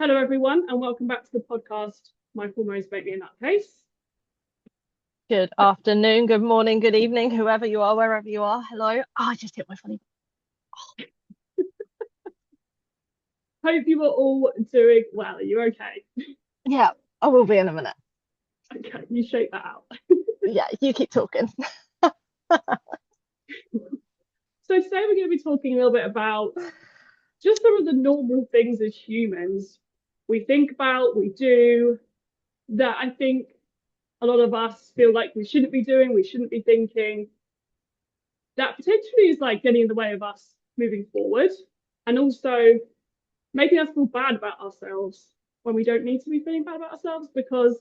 Hello, everyone, and welcome back to the podcast. My hormones make me in that case. Good afternoon, good morning, good evening, whoever you are, wherever you are. Hello. Oh, I just hit my funny. Hope you are all doing well. Are you okay? Yeah, I will be in a minute. Okay, you shake that out. Yeah, you keep talking. So today we're going to be talking a little bit about just some of the normal things as humans we think about, we do, that I think a lot of us feel like we shouldn't be doing, we shouldn't be thinking, that potentially is like getting in the way of us moving forward and also making us feel bad about ourselves when we don't need to be feeling bad about ourselves because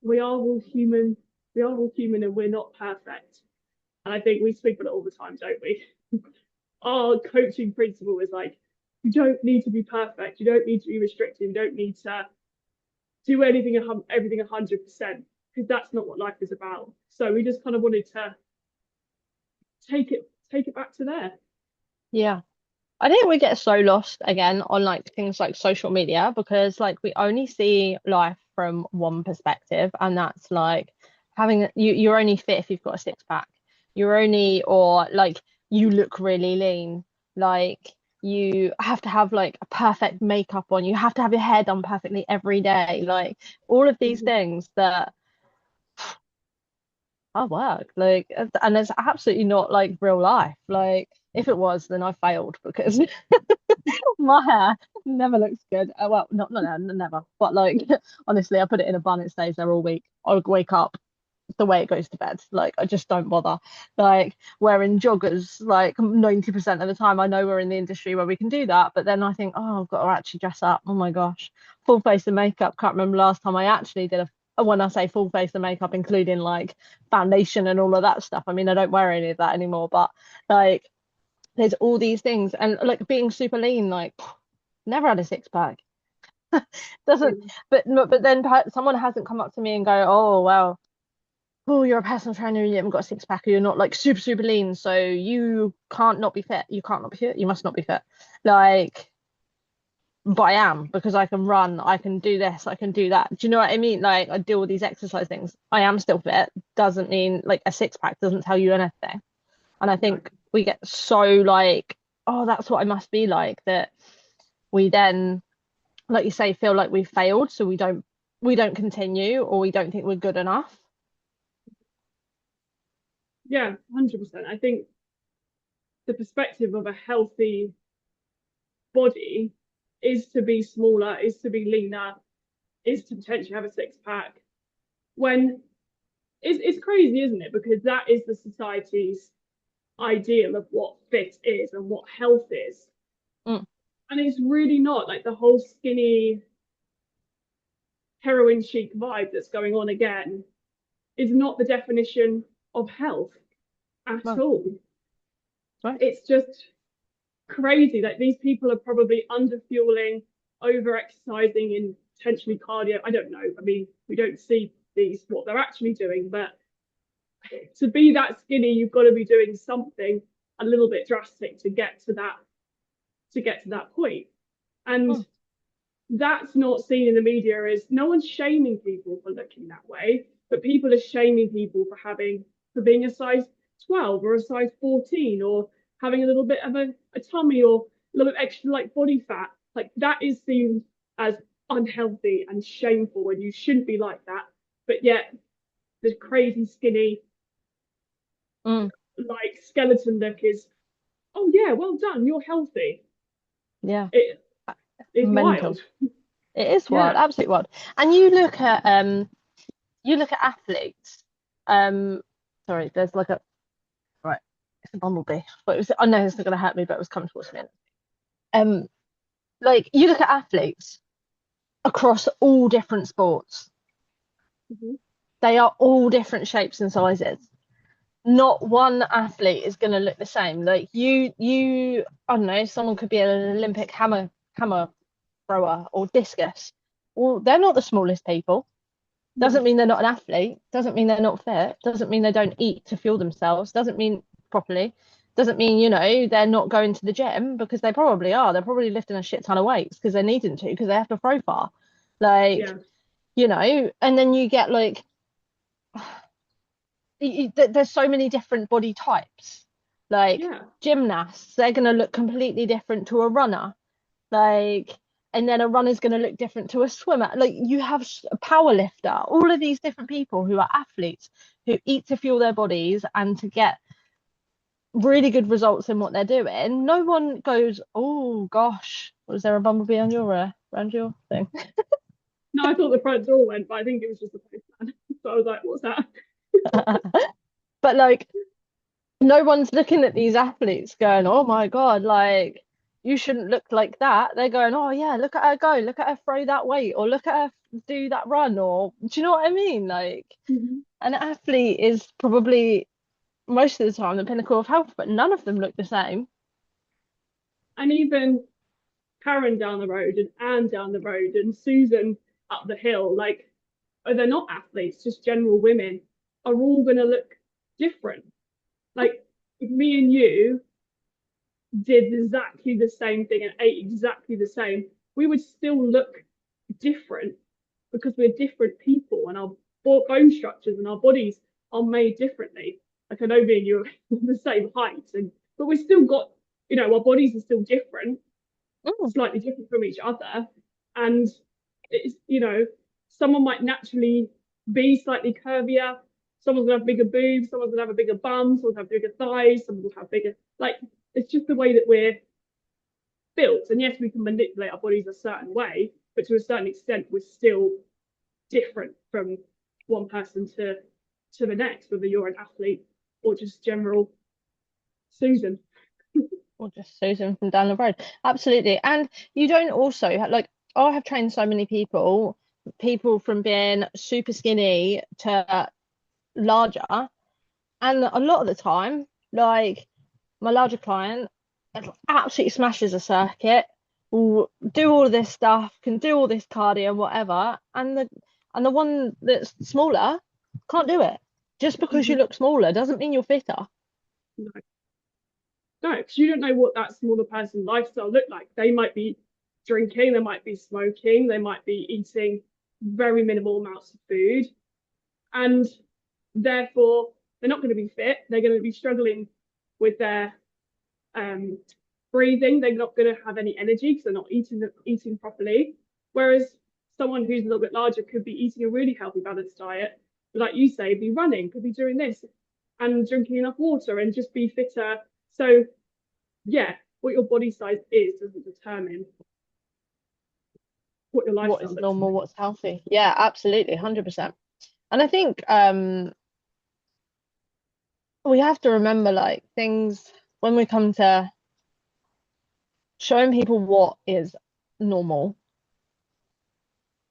we are all human. We are all human and we're not perfect. And I think we speak about it all the time, don't we? Our coaching principle is like, you don't need to be perfect. You don't need to be restricted. You don't need to do everything 100% because that's not what life is about. So we just kind of wanted to take it back to there. Yeah. I think we get so lost again on like things like social media because like we only see life from one perspective, and that's like you're only fit if you've got a six pack. You're only or like you look really lean. Like you have to have like a perfect makeup on. You have to have your hair done perfectly every day. Like all of these things that I work like, and it's absolutely not like real life. Like if it was, then I failed because my hair never looks good. Well, not never, but like honestly, I put it in a bun. It stays there all week. I wake up the way it goes to bed. Like I just don't bother. Like wearing joggers, like 90% of the time, I know we're in the industry where we can do that. But then I think, oh, I've got to actually dress up. Oh my gosh, full face of makeup. Can't remember last time I actually did a. When I say full face of makeup, including like foundation and all of that stuff. I mean, I don't wear any of that anymore, but like there's all these things and like being super lean, like never had a six pack. Doesn't, but then someone hasn't come up to me and go, oh well, oh you're a personal trainer, you haven't got a six pack, or you're not like super lean, so you can't not be fit. You can't not be fit. You must not be fit. Like, but I am because I can run, I can do this, I can do that. Do you know what I mean? Like I do all these exercise things. I am still fit. Doesn't mean like a six pack doesn't tell you anything. And I No. think we get so like, oh, that's what I must be like, that we then, like you say, feel like we've failed, so we don't continue or we don't think we're good enough. Yeah, 100%. I think the perspective of a healthy body is to be smaller, is to be leaner, is to potentially have a six pack. When it's crazy, isn't it? Because that is the society's ideal of what fit is and what health is. Mm. And it's really not like the whole skinny heroin chic vibe that's going on again is not the definition of health at Well, all. right. It's just crazy that these people are probably under fueling, over exercising in potentially cardio. I don't know. I mean, we don't see these what they're actually doing, but to be that skinny, you've got to be doing something a little bit drastic to get to that point. And Mm. that's not seen in the media as no one's shaming people for looking that way, but people are shaming people for being a size 12 or a size 14 or having a little bit of a tummy or a little bit extra like body fat. Like that is seen as unhealthy and shameful and you shouldn't be like that. But yet the crazy skinny Mm. like skeleton look is, oh yeah, well done, you're healthy. Yeah. It is Mental. wild. It is wild, Yeah. absolutely wild. And you look at athletes. Um, sorry, there's like a right, it's a bumblebee. But it was, I know it's not gonna hurt me, but it was coming towards me. Um, like you look at athletes across all different sports. Mhm. They are all different shapes and sizes. Not one athlete is going to look the same. Like I don't know, someone could be an Olympic hammer thrower or discus. Well, they're not the smallest people. Doesn't No. mean they're not an athlete. Doesn't mean they're not fit. Doesn't mean they don't eat to fuel themselves. Doesn't mean properly. Doesn't mean, they're not going to the gym, because they probably are. They're probably lifting a shit ton of weights because they're needing to, because they have to throw far. Like, Yeah. and then you get like, there's so many different body types. Like Yeah. gymnasts, they're going to look completely different to a runner. Like, and then a runner's going to look different to a swimmer. Like, you have a power lifter, all of these different people who are athletes who eat to fuel their bodies and to get really good results in what they're doing. No one goes, oh gosh, was there a bumblebee on your around your thing? No, I thought the front door went, but I think it was just the postman. So I was like, what's that? But like, no one's looking at these athletes going, oh my God, like, you shouldn't look like that. They're going, oh yeah, look at her go, look at her throw that weight, or look at her do that run, or do you know what I mean? Like, Mhm. an athlete is probably most of the time the pinnacle of health, but none of them look the same. And even Karen down the road and Anne down the road and Susan up the hill, like, they're not athletes, just general women, are all going to look different. Like, if me and you did exactly the same thing and ate exactly the same, we would still look different because we're different people and our bone structures and our bodies are made differently. Like, I know me and you are the same height, and but we still got, our bodies are still different, Mm, slightly different from each other. And it's, someone might naturally be slightly curvier. Someone's gonna have bigger boobs, someone's gonna have a bigger bum, someone's gonna have bigger thighs, someone will have bigger, like, it's just the way that we're built. And yes, we can manipulate our bodies a certain way, but to a certain extent, we're still different from one person to the next, whether you're an athlete or just general Susan. or just Susan from down the road. Absolutely. And you don't also like, I have trained so many people from being super skinny to larger. And a lot of the time, like, my larger client absolutely smashes a circuit, will do all this stuff, can do all this cardio, whatever, and the one that's smaller can't do it. Just because you Mm-hmm. look smaller doesn't mean you're fitter. No, no, because you don't know what that smaller person's lifestyle look like. They might be drinking, they might be smoking, they might be eating very minimal amounts of food, and therefore they're not going to be fit. They're going to be struggling with their um, breathing. They're not going to have any energy because they're not eating properly. Whereas someone who's a little bit larger could be eating a really healthy, balanced diet, but like you say, be running, could be doing this and drinking enough water and just be fitter. So yeah, what your body size is doesn't determine what your What lifestyle is looks normal, like. what's healthy? Yeah, absolutely, 100%. And I think we have to remember, like, things when we come to showing people what is normal.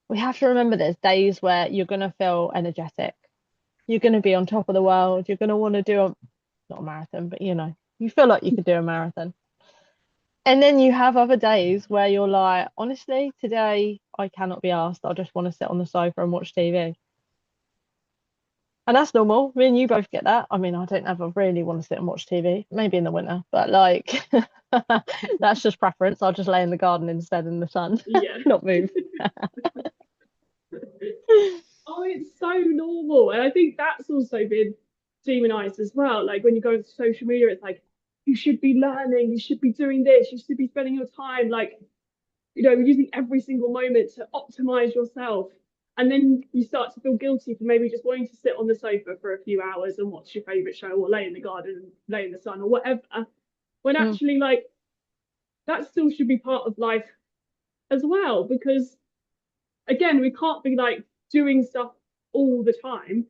We have to remember there's days where you're going to feel energetic. You're going to be on top of the world. You're going to want to do not a marathon, but you feel like you could do a marathon. And then you have other days where you're like, honestly, today I cannot be asked. I just want to sit on the sofa and watch TV. And that's normal. Me and you both get that. I mean, I don't ever really want to sit and watch TV, maybe in the winter, but like, that's just preference. I'll just lay in the garden instead in the sun, Yeah. not move. Oh, it's so normal. And I think that's also been demonized as well. Like, when you go to social media, it's like, you should be learning, you should be doing this, you should be spending your time, like, using every single moment to optimize yourself. And then you start to feel guilty for maybe just wanting to sit on the sofa for a few hours and watch your favorite show or lay in the garden and lay in the sun or whatever. When Mm, actually, like, that still should be part of life as well. Because again, we can't be like doing stuff all the time.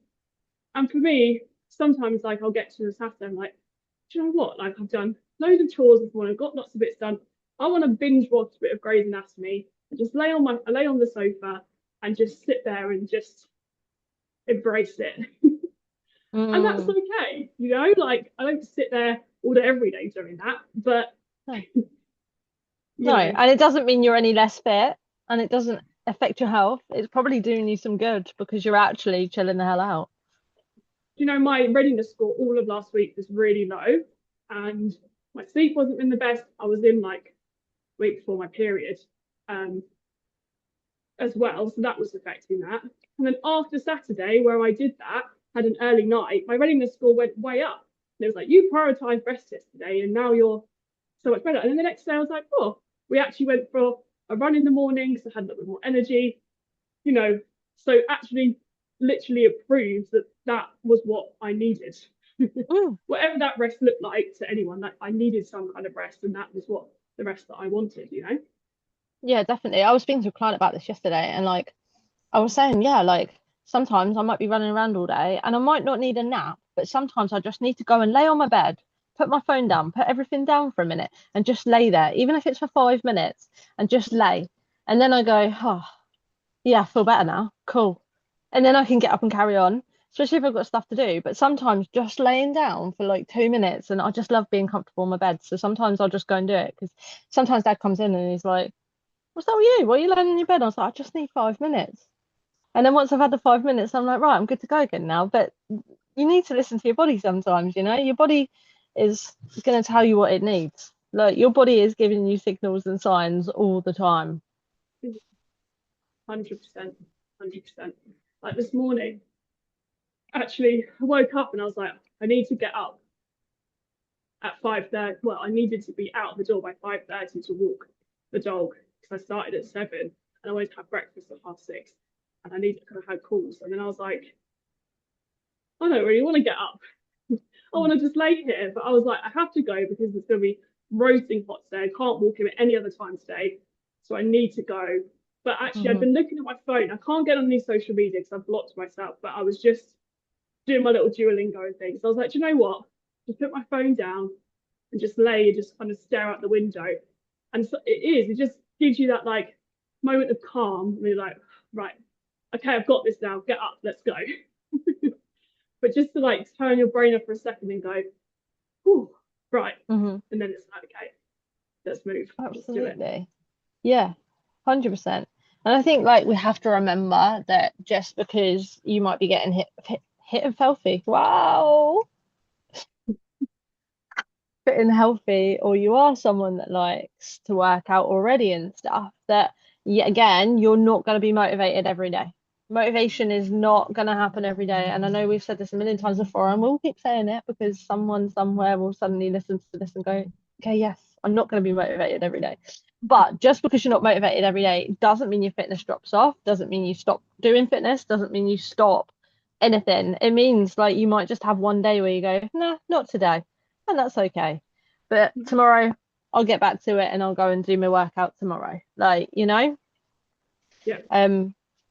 And for me, sometimes, like, I'll get to the Saturday, I'm like, do you know what? Like, I've done loads of chores this morning, I've got lots of bits done. I want to binge watch a bit of Grey's Anatomy and just lay on the sofa and just sit there and just embrace it. And that's mm. okay, like, I don't sit there all day every day doing that, but No. you No, know, and it doesn't mean you're any less fit, and it doesn't affect your health. It's probably doing you some good because you're actually chilling the hell out. my readiness score all of last week was really low. and my sleep wasn't in the best. I was in like week before my period um, as well, so that was affecting that. And then after Saturday, where I did that, had an early night, my readiness score went way up. And it was like, you prioritised rest yesterday, and now you're so much better. And then the next day, I was like, oh, we actually went for a run in the morning, so I had a little bit more energy, you know. So actually, literally, it proves that that was what I needed. Mm. Whatever that rest looked like to anyone, that I needed some kind of rest, and that was what the rest that I wanted, you know. Yeah, definitely. I was speaking to a client about this yesterday, and like I was saying, yeah, like sometimes I might be running around all day and I might not need a nap, but sometimes I just need to go and lay on my bed, put my phone down, put everything down for a minute and just lay there, even if it's for 5 minutes, and just lay. And then I go, oh, yeah, I feel better now. Cool. And then I can get up and carry on, especially if I've got stuff to do. But sometimes just laying down for like 2 minutes, and I just love being comfortable in my bed. So sometimes I'll just go and do it because sometimes dad comes in and he's like, what's that with you? Why are you laying in your bed? I was like, I just need 5 minutes. And then once I've had the 5 minutes, I'm like, right, I'm good to go again now. But you need to listen to your body sometimes, you know? Your body is going to tell you what it needs. Like your body is giving you signals and signs all the time. 100%, 100%. Like this morning, actually, I woke up and I was like, I need to get up at 5:30. Well, I needed to be out the door by 5:30 to walk the dog because I started at 7 and I wanted to have breakfast at 6:30 and I needed to kind of have calls. And then I was like, I don't really want to get up. I want to just lay here. But I was like, I have to go because it's going to be roasting hot today. I can't walk him at any other time today. So I need to go. But actually, I've Mm-hmm. been looking at my phone. I can't get on any social media because I've blocked myself. But I was just doing my little Duolingo and things. So I was like, do you know what? Just put my phone down and just lay and just kind of stare out the window. And so it just gives you that like moment of calm. And you're like, right, okay, I've got this now. Get up, let's go. But just to like turn your brain off for a second and go, whew, right. Mm-hmm. And then it's like, okay, let's move. Let's do it. Absolutely. Yeah, 100%. And I think like we have to remember that just because you might be getting hit and healthy, wow, fit and healthy, or you are someone that likes to work out already and stuff, that yet again, you're not going to be motivated every day. Motivation is not going to happen every day. And I know we've said this a million times before, and we'll keep saying it because someone somewhere will suddenly listen to this and go, okay, yes, I'm not going to be motivated every day. But just because you're not motivated every day doesn't mean your fitness drops off, doesn't mean you stop doing fitness, doesn't mean you stop anything. It means like you might just have one day where you go, nah, not today. And that's okay. But tomorrow I'll get back to it and I'll go and do my workout tomorrow. Like, you know? Yeah.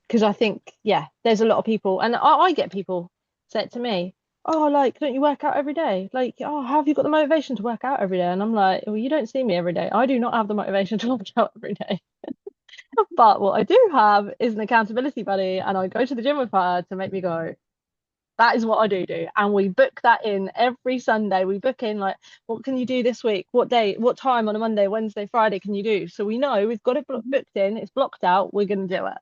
Because I think, yeah, there's a lot of people, and I get people say it to me, oh, like, don't you work out every day? Like, oh, how have you got the motivation to work out every day? And I'm like, well, you don't see me every day. I do not have the motivation to work out every day. But what I do have is an accountability buddy, and I go to the gym with her to make me go. That is what I do. And we book that in every Sunday. We book in like, what can you do this week? What day, what time on a Monday, Wednesday, Friday can you do? So we know we've got it booked in, it's blocked out, we're going to do it.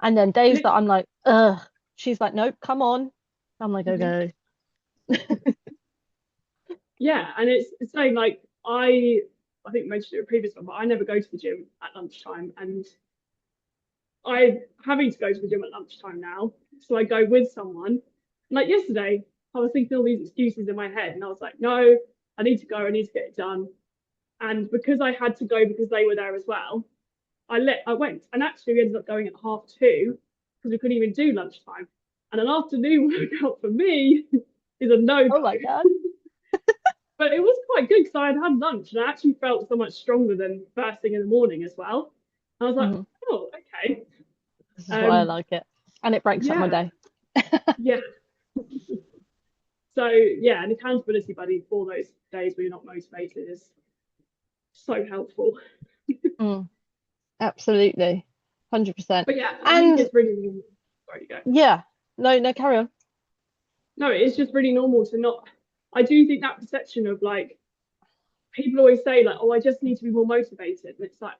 And then days that I'm like, ugh, she's like, nope, come on. I'm like, okay. Yeah. And it's saying like, I think I mentioned it in a previous one, but I never go to the gym at lunchtime. And I'm having to go to the gym at lunchtime now. So I go with someone. Like yesterday, I was thinking all these excuses in my head, and I was like, no, I need to go, I need to get it done. And because I had to go because they were there as well, I went. And actually we ended up going at 2:30 because we couldn't even do lunchtime. And an afternoon workout for me is a Oh no-go. my God. But it was quite good because I had lunch and I actually felt so much stronger than first thing in the morning as well. I was like, Mhm. oh, okay. This is why I Um, like it. And it breaks up my yeah, day. yeah. So yeah, an accountability buddy for those days where you're not motivated is so helpful. Mm, absolutely. 100%. But yeah, I think And it's really sorry, you go. yeah, no, no, carry on. No, it's just really normal to not. I do think that perception of like people always say like, oh, I just need to be more motivated, and it's like,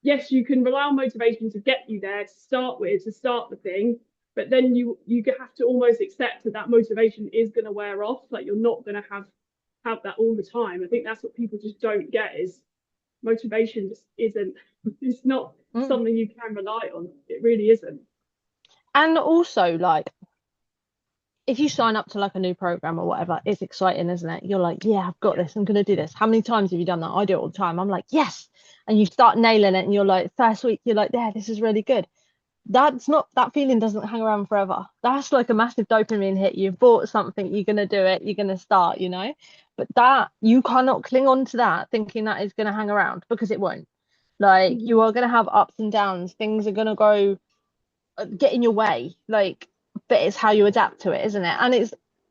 yes, you can rely on motivation to get you there to start with, to start the thing, but then you have to almost accept that that motivation is going to wear off. Like you're not going to have have that all the time. I think that's what people just don't get is motivation just isn't, it's not Mm. something you can rely on. It really isn't. And also, like, if you sign up to like a new program or whatever, it's exciting, isn't it? You're like, yeah, I've got Yeah. this. I'm gonna do this. How many times have you done that? I do it all the time. I'm like, yes. And you start nailing it, and you're like, first week, you're like, yeah, this is really good. That's not that feeling doesn't hang around forever. That's like a massive dopamine hit. You've bought something, you're gonna do it, you're gonna start, you know. But that you cannot cling on to that thinking that is gonna hang around because it won't. Like you Mhm. are gonna have ups and downs. Things are gonna go get in your way. Like, but it's how you adapt to it, isn't it? And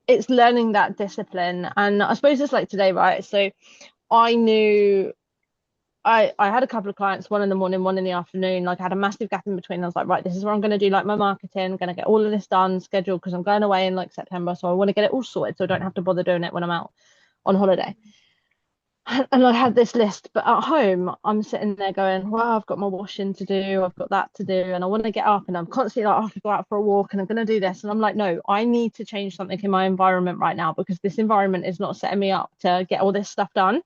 it's learning that discipline. And I suppose it's like today, right? So I knew I had a couple of clients, one in the morning, one in the afternoon. Like I had a massive gap in between. I was like, right, this is where I'm going to do like my marketing. I'm going to get all of this done, scheduled because I'm going away in like September. So I want to get it all sorted so I don't have to bother doing it when I'm out on holiday. And I had this list, but at home, I'm sitting there going, well, I've got my washing to do, I've got that to do, and I want to get up and I'm constantly like, oh, I have to go out for a walk and I'm going to do this. And I'm like, no, I need to change something in my environment right now because this environment is not setting me up to get all this stuff done.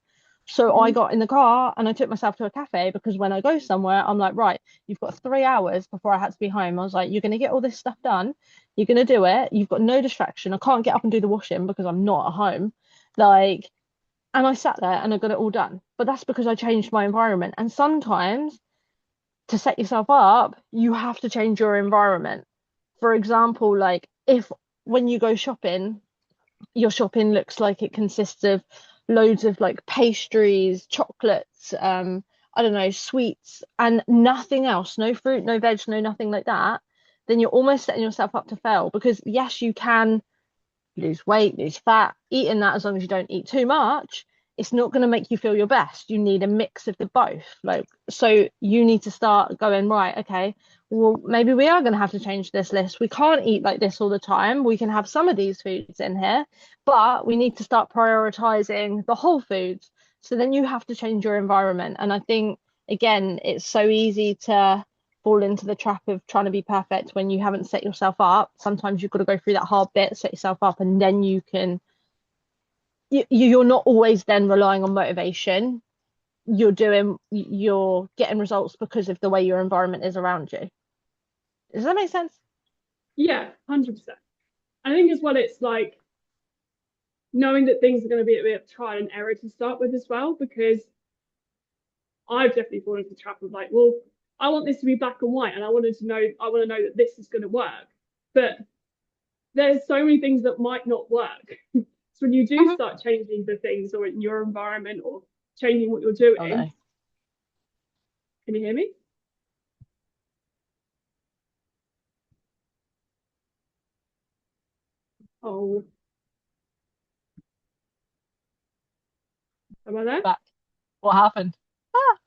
So I Mhm. got in the car and I took myself to a cafe because when I go somewhere, I'm like, right, you've got 3 hours before I had to be home. I was like, you're going to get all this stuff done. You're going to do it. You've got no distraction. I can't get up and do the washing because I'm not at home. Like, and I sat there and I got it all done. But that's because I changed my environment. And sometimes to set yourself up, you have to change your environment. For example, like if when you go shopping, your shopping looks like it consists of loads of like pastries, chocolates, I don't know, sweets, and nothing else, no fruit, no veg, no nothing like that, then you're almost setting yourself up to fail because yes, you can lose weight, lose fat, eating that as long as you don't eat too much, it's not going to make you feel your best. You need a mix of the both. Like, so you need to start going, right, okay, well, maybe we are going to have to change this list. We can't eat like this all the time. We can have some of these foods in here, but we need to start prioritizing the whole foods. So then you have to change your environment. And I think, again, it's so easy to fall into the trap of trying to be perfect when you haven't set yourself up. Sometimes you've got to go through that hard bit, set yourself up, and then you can. You're not always then relying on motivation. You're getting results because of the way your environment is around you. Does that make sense? Yeah, 100%. I think as well, it's like knowing that things are going to be a bit of trial and error to start with as well, because I've definitely fallen into the trap of like, well, I want this to be black and white, and I want to know that this is going to work. But there's so many things that might not work. So when you do Mhm. start changing the things or in your environment or changing what you're Oh doing, no. can you hear me? Oh, am I there? Back. What happened? Ah,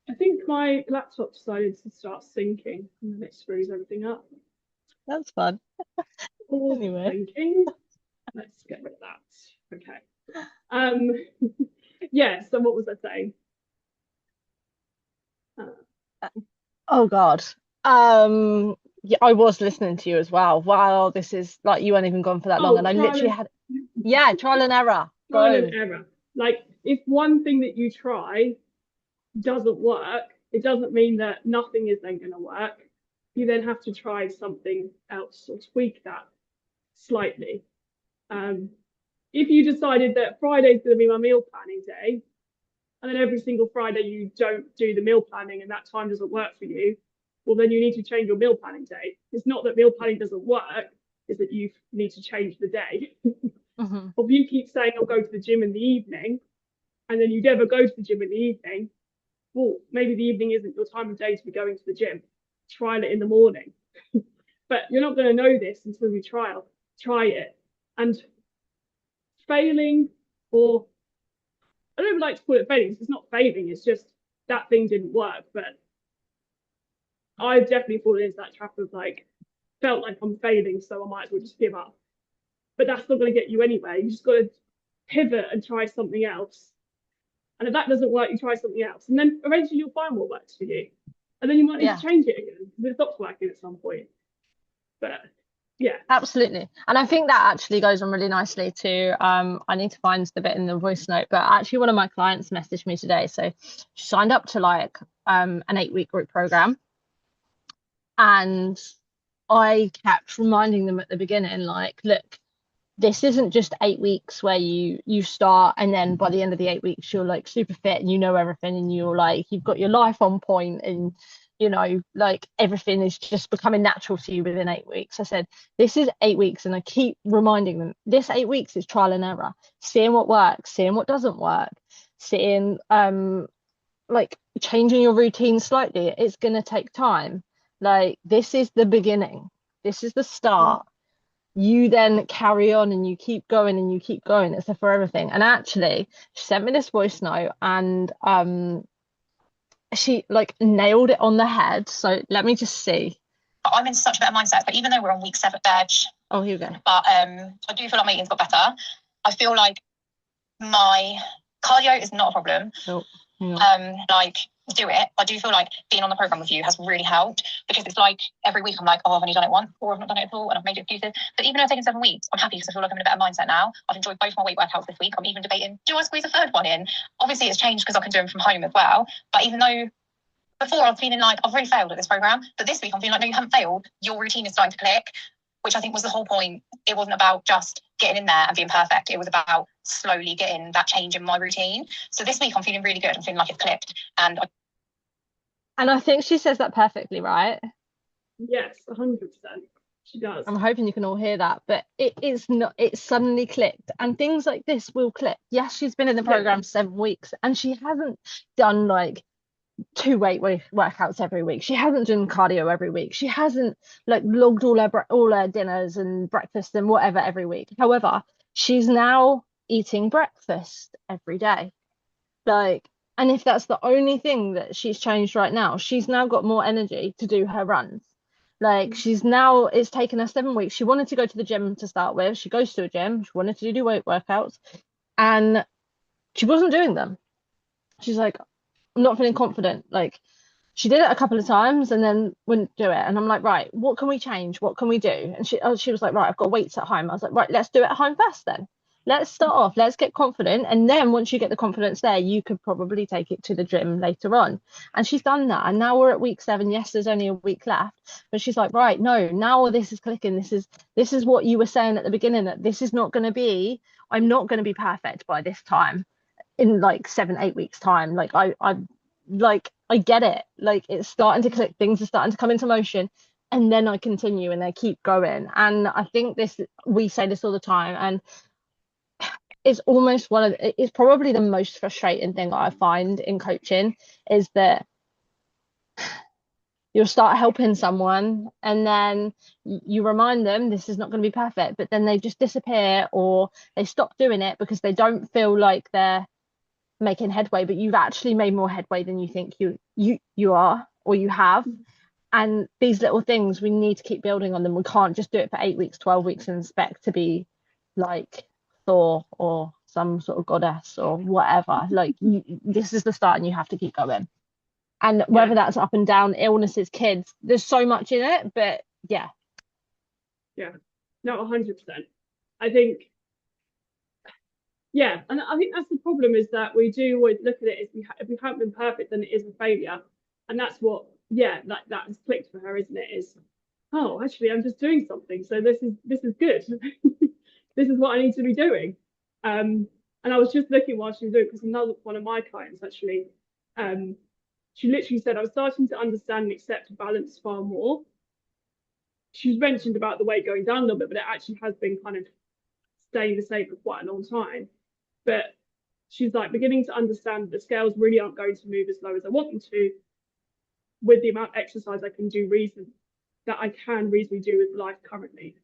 I think my laptop decided to start syncing and then it screws everything up. that's fun. Pause the Anyway. syncing. Let's get rid of that. Okay. Um, yeah, so what was I saying? Uh, Oh God. Um, yeah, I was listening to you as well. Wow, this is like you weren't even gone for that long, oh, and I literally had yeah, trial and error. trial and Go. error. Like if one thing that you try doesn't work, it doesn't mean that nothing is then going to work. You then have to try something else or tweak that slightly. Um, if you decided that Friday is going to be my meal planning day, and then every single Friday you don't do the meal planning and that time doesn't work for you, well, then you need to change your meal planning day. It's not that meal planning doesn't work, it's that you need to change the day. Hmm. Or if you keep saying I'll go to the gym in the evening and then you never go to the gym in the evening, well, maybe the evening isn't your time of day to be going to the gym. Trial it in the morning. But you're not going to know this until you try it. And failing, or I don't even like to call it failing, it's not failing, it's just that thing didn't work. But I've definitely fallen into that trap of like, felt like I'm failing, so I might as well just give up. But that's not going to get you anywhere. You just got to pivot and try something else. And if that doesn't work, you try something else. And then eventually you'll find what works for you. And then you might need to Yeah. change it again because it stops working at some point. But Yeah. Absolutely. And I think that actually goes on really nicely to I need to find the bit in the voice note, but actually one of my clients messaged me today. So she signed up to like an 8 week group program, and I kept reminding them at the beginning, like, look, this isn't just 8 weeks where you start and then by the end of the 8 weeks you're like super fit and you know everything and you're like you've got your life on point and like everything is just becoming natural to you within 8 weeks. I said this is 8 weeks, and I keep reminding them this 8 weeks is trial and error, seeing what works, seeing what doesn't work, seeing like changing your routine slightly. It's going to take time. Like this is the beginning, this is the start. You then carry on and you keep going and you keep going. It's a forever thing. And actually, she sent me this voice note, and she like nailed it on the head. So let me just see. I'm in such a better mindset, but even though we're on week 7 veg, oh, here we go. But I do feel like my eating's got better. I feel like my cardio is not a problem. Nope. Like do it. I do feel like being on the program with you has really helped, because it's like every week I'm like, oh, I've only done it once, or I've not done it at all, and I've made excuses. But even though I've taken 7 weeks, I'm happy because I feel like I'm in a better mindset now. I've enjoyed both my weight workouts this week. I'm even debating, do I squeeze a third one in? Obviously it's changed because I can do them from home as well. But even though before I was feeling like I've really failed at this program, but this week I'm feeling like, no, you haven't failed. Your routine is starting to click, which I think was the whole point. It wasn't about just getting in there and being perfect. It was about slowly getting that change in my routine. So this week I'm feeling really good. I'm feeling like it's clicked. And I think she says that perfectly, right? Yes, 100%. She does. I'm hoping you can all hear that, but it is not, it's suddenly clicked, and things like this will click. Yes, she's been in the program 7 weeks and she hasn't done like 2 weight workouts every week. She hasn't done cardio every week. She hasn't like logged all her dinners and breakfast and whatever every week. However, she's now eating breakfast every day. Like, and if that's the only thing that she's changed right now, she's now got more energy to do her runs. Like she's now, it's taken her 7 weeks. She wanted to go to the gym to start with. She goes to a gym. She wanted to do weight workouts, and she wasn't doing them. She's like, I'm not feeling confident. Like she did it a couple of times and then wouldn't do it. And I'm like, right, what can we change? What can we do? And she was like, right, I've got weights at home. I was like, right, let's do it at home first then. Let's start off, let's get confident. And then once you get the confidence there, you could probably take it to the gym later on. And she's done that. And now we're at week 7. Yes, there's only a week left. But she's like, right, no, now this is clicking. This is what you were saying at the beginning, that this is not going to be, I'm not going to be perfect by this time in like 7, 8 weeks time. Like I get it. Like it's starting to click, things are starting to come into motion, and then I continue and they keep going. And I think this, we say this all the time, and it's almost it's probably the most frustrating thing I find in coaching, is that you'll start helping someone and then you remind them this is not going to be perfect, but then they just disappear or they stop doing it because they don't feel like they're making headway. But you've actually made more headway than you think you are or you have. And these little things, we need to keep building on them. We can't just do it for 8 weeks, 12 weeks and expect to be like Thor or some sort of goddess or whatever. Like this is the start and you have to keep going. And whether that's up and down, illnesses, kids, there's so much in it. But yeah. Yeah, no, 100%. I think, yeah, and I think that's the problem, is that we do always look at it as if we haven't been perfect, then it is a failure. And that's what, like that has clicked for her, isn't it? Is, oh, actually, I'm just doing something. So this is good. This is what I need to be doing. And I was just looking while she was doing it, because another one of my clients actually, she literally said, I was starting to understand and accept balance far more. She's mentioned about the weight going down a little bit, but it actually has been kind of staying the same for quite a long time. But she's like beginning to understand that the scales really aren't going to move as low as I want them to, with the amount of exercise I can do that I can reasonably do with life currently.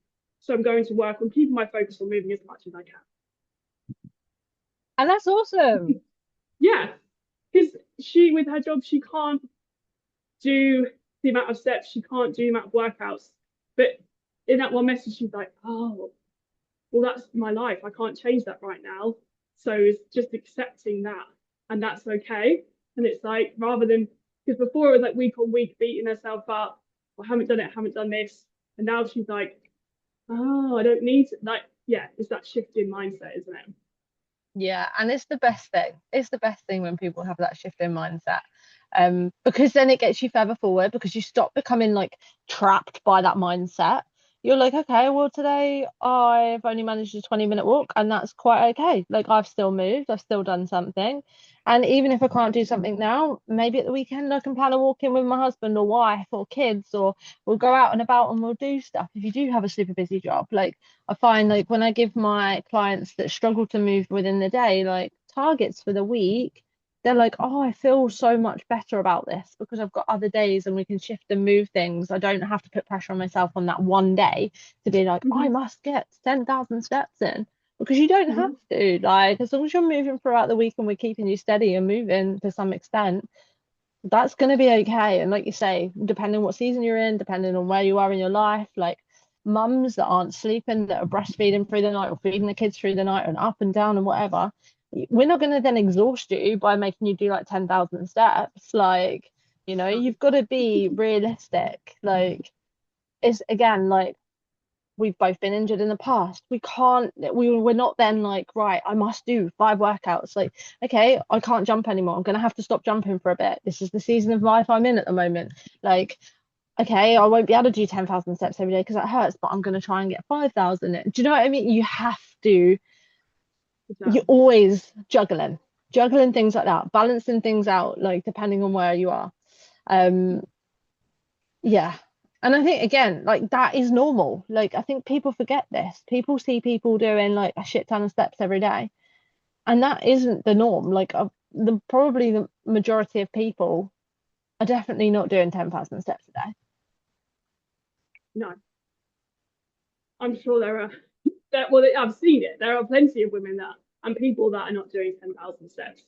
So I'm going to work on keeping my focus on moving as much as I can. And that's awesome. Yeah, because she, with her job, she can't do the amount of steps, she can't do the amount of workouts. But in that one message, she's like, oh, well, that's my life. I can't change that right now. So it's just accepting that, and that's okay. And it's like, rather than, because before it was like week on week beating herself up, I haven't done it, I haven't done this. And now she's like, Oh, I don't need to, like, yeah, it's that shift in mindset, isn't it? Yeah, and it's the best thing. It's the best thing when people have that shift in mindset. Because then it gets you further forward because you stop becoming like trapped by that mindset. You're like, okay, well, today I've only managed a 20-minute walk, and that's quite okay. Like, I've still moved, I've still done something. And even if I can't do something now, maybe at the weekend I can plan a walk in with my husband or wife or kids, or we'll go out and about and we'll do stuff. If you do have a super busy job, like, I find like when I give my clients that struggle to move within the day, like targets for the week, they're like, oh, I feel so much better about this because I've got other days and we can shift and move things. I don't have to put pressure on myself on that one day to be like, I Hmm. must get 10,000 steps in because you don't have Hmm. to. Like, as long as you're moving throughout the week and we're keeping you steady and moving to some extent, that's going to be okay. And like you say, depending on what season you're in, depending on where you are in your life, like mums that aren't sleeping, that are breastfeeding through the night or feeding the kids through the night and up and down and whatever, we're not going to then exhaust you by making you do like 10,000 steps. Like, No. you've got to be realistic. Like, it's again, like, we've both been injured in the past. We're not then like, right, I must do 5 workouts. Like, okay, I can't jump anymore. I'm gonna have to stop jumping for a bit. This is the season of life I'm in at the moment. Like, okay, I won't be able to do 10,000 steps every day because that hurts, but I'm gonna try and get 5,000. Do you know what I mean? You're No. always juggling things like that, balancing things out, like depending on where you are. Um, yeah. And I think again, like that is normal. Like I think people forget this. People see people doing like a shit ton of steps every day, and that isn't the norm. Like the majority of people are definitely not doing 10,000 steps a day. No. I'm sure there are well, I've seen it. There are plenty of women that and people that are not doing 10,000 steps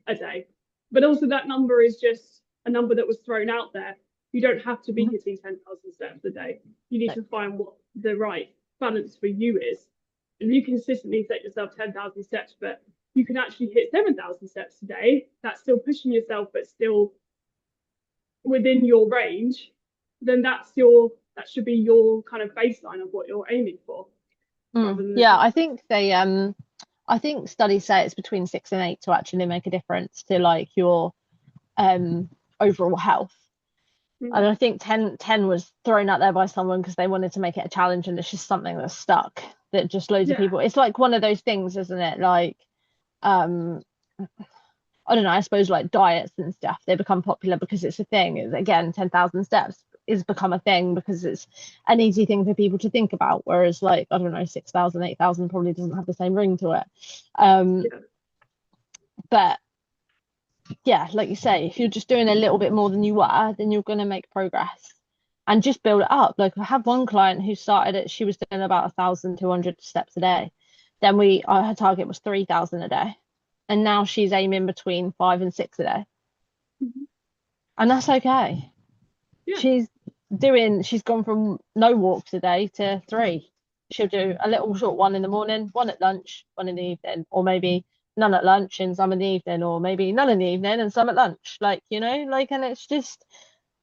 a day. But also that number is just a number that was thrown out there. You don't have to be Mhm. hitting 10,000 steps a day. You need Like, to find what the right balance for you is. And you consistently set yourself 10,000 steps, but you can actually hit 7,000 steps a day. That's still pushing yourself, but still within your range. Then that should be your kind of baseline of what you're aiming for, rather than the Yeah, 10. I think studies say it's between 6 and 8 to actually make a difference to like your um overall health. And Mm. I think ten was thrown out there by someone because they wanted to make it a challenge, and it's just something that's stuck. That just loads of Yeah. people. It's like one of those things, isn't it? Like, um, I don't know. I suppose like diets and stuff, they become popular because it's a thing. Again, 10,000 steps is become a thing because it's an easy thing for people to think about. Whereas, like, I don't know, 6,000, 8,000 probably doesn't have the same ring to it. Um, Yeah. but yeah, like you say, if you're just doing a little bit more than you were, then you're going to make progress and just build it up. Like I have one client who started it, she was doing about 1,200 steps a day. Then her target was 3,000 a day. And now she's aiming between 5 and 6 a day. Mhm. And that's okay. Yeah. She's gone from no walks a day to 3. She'll do a little short one in the morning, one at lunch, one in the evening, or maybe none at lunch and some in the evening, or maybe none in the evening and some at lunch. Like, like, and it's just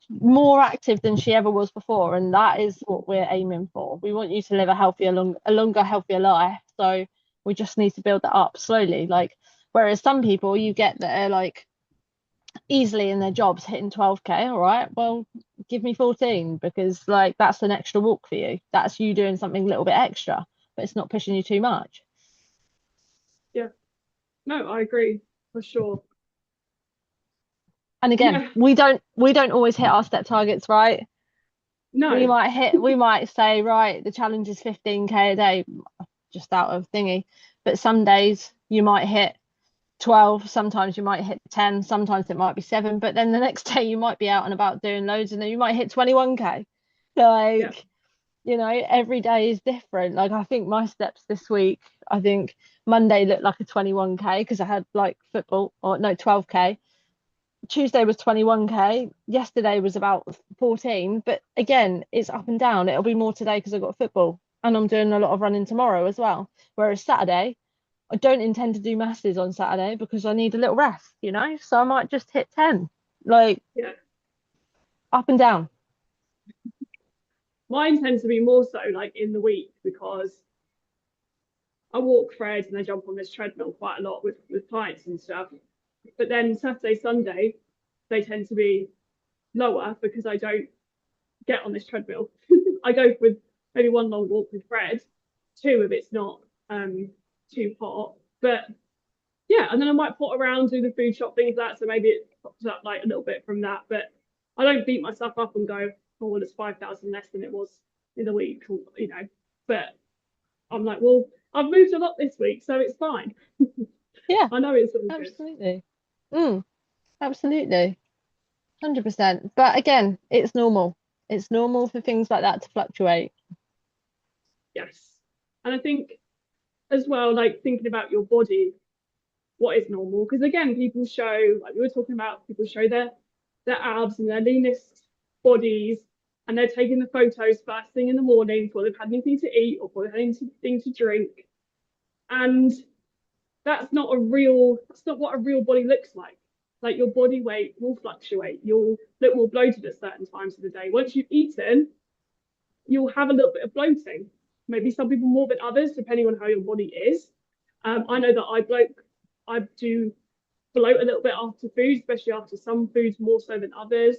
more active than she ever was before. And that is what we're aiming for. We want you to live a longer, healthier life. So we just need to build that up slowly. Like, whereas some people you get that are like easily in their jobs hitting 12K, all right, well, give me 14 because like that's an extra walk for you. That's you doing something a little bit extra, but it's not pushing you too much. Yeah. No, I agree for sure. And again, Yeah. we don't always hit our step targets, right? No. We might say, right, the challenge is 15K a day, just out of thingy. But some days you might hit 12, sometimes you might hit 10, sometimes it might be 7, but then the next day you might be out and about doing loads and then you might hit 21K. Yeah. Like, every day is different. Like I think my steps this week, I think Monday looked like a 21K because I had like football, or no, 12K. Tuesday was 21K. Yesterday was about 14. But again, it's up and down. It'll be more today because I've got football and I'm doing a lot of running tomorrow as well. Whereas Saturday, I don't intend to do masses on Saturday because I need a little rest. So I might just hit 10, like Yeah. up and down. mine tends to be more so like in the week because I walk Fred and I jump on this treadmill quite a lot with clients and stuff. But then Saturday, Sunday, they tend to be lower because I don't get on this treadmill. I go with maybe one long walk with Fred, two if it's not too hot. But yeah, and then I might put around, do the food shop things like that. So maybe it pops up like a little bit from that. But I don't beat myself up and go, oh, well, it's 5,000 less than it was in the week, you know. But I'm like, well, I've moved a lot this week, so it's fine. Yeah, I know it's all good. absolutely. Mm, absolutely. 100%. But again, it's normal. It's normal for things like that to fluctuate. Yes. And I think as well, like thinking about your body, what is normal? Because again, people show, like we were talking about, people show their abs and their leanest bodies, and they're taking the photos first thing in the morning before they've had anything to eat or before they've had anything to drink. And that's not what a real body looks like. Like your body weight will fluctuate. You'll look more bloated at certain times of the day. Once you've eaten, you'll have a little bit of bloating. Maybe some people more than others, depending on how your body is. I know that I do bloat a little bit after food, especially after some foods more so than others.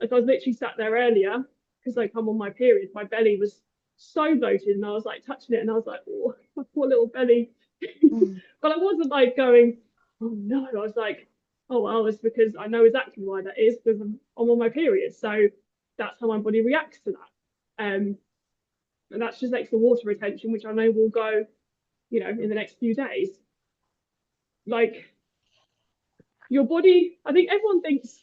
Like I was literally sat there earlier because I come on my period, my belly was so bloated, and I was like touching it, and I was like, oh, my poor little belly. Mm. But I wasn't like going, oh no. I was like, oh well, it's because I know exactly why that is because I'm on my period, so that's how my body reacts to that. And that's just extra water retention, which I know will go, you know, in the next few days. Like your body, I think everyone thinks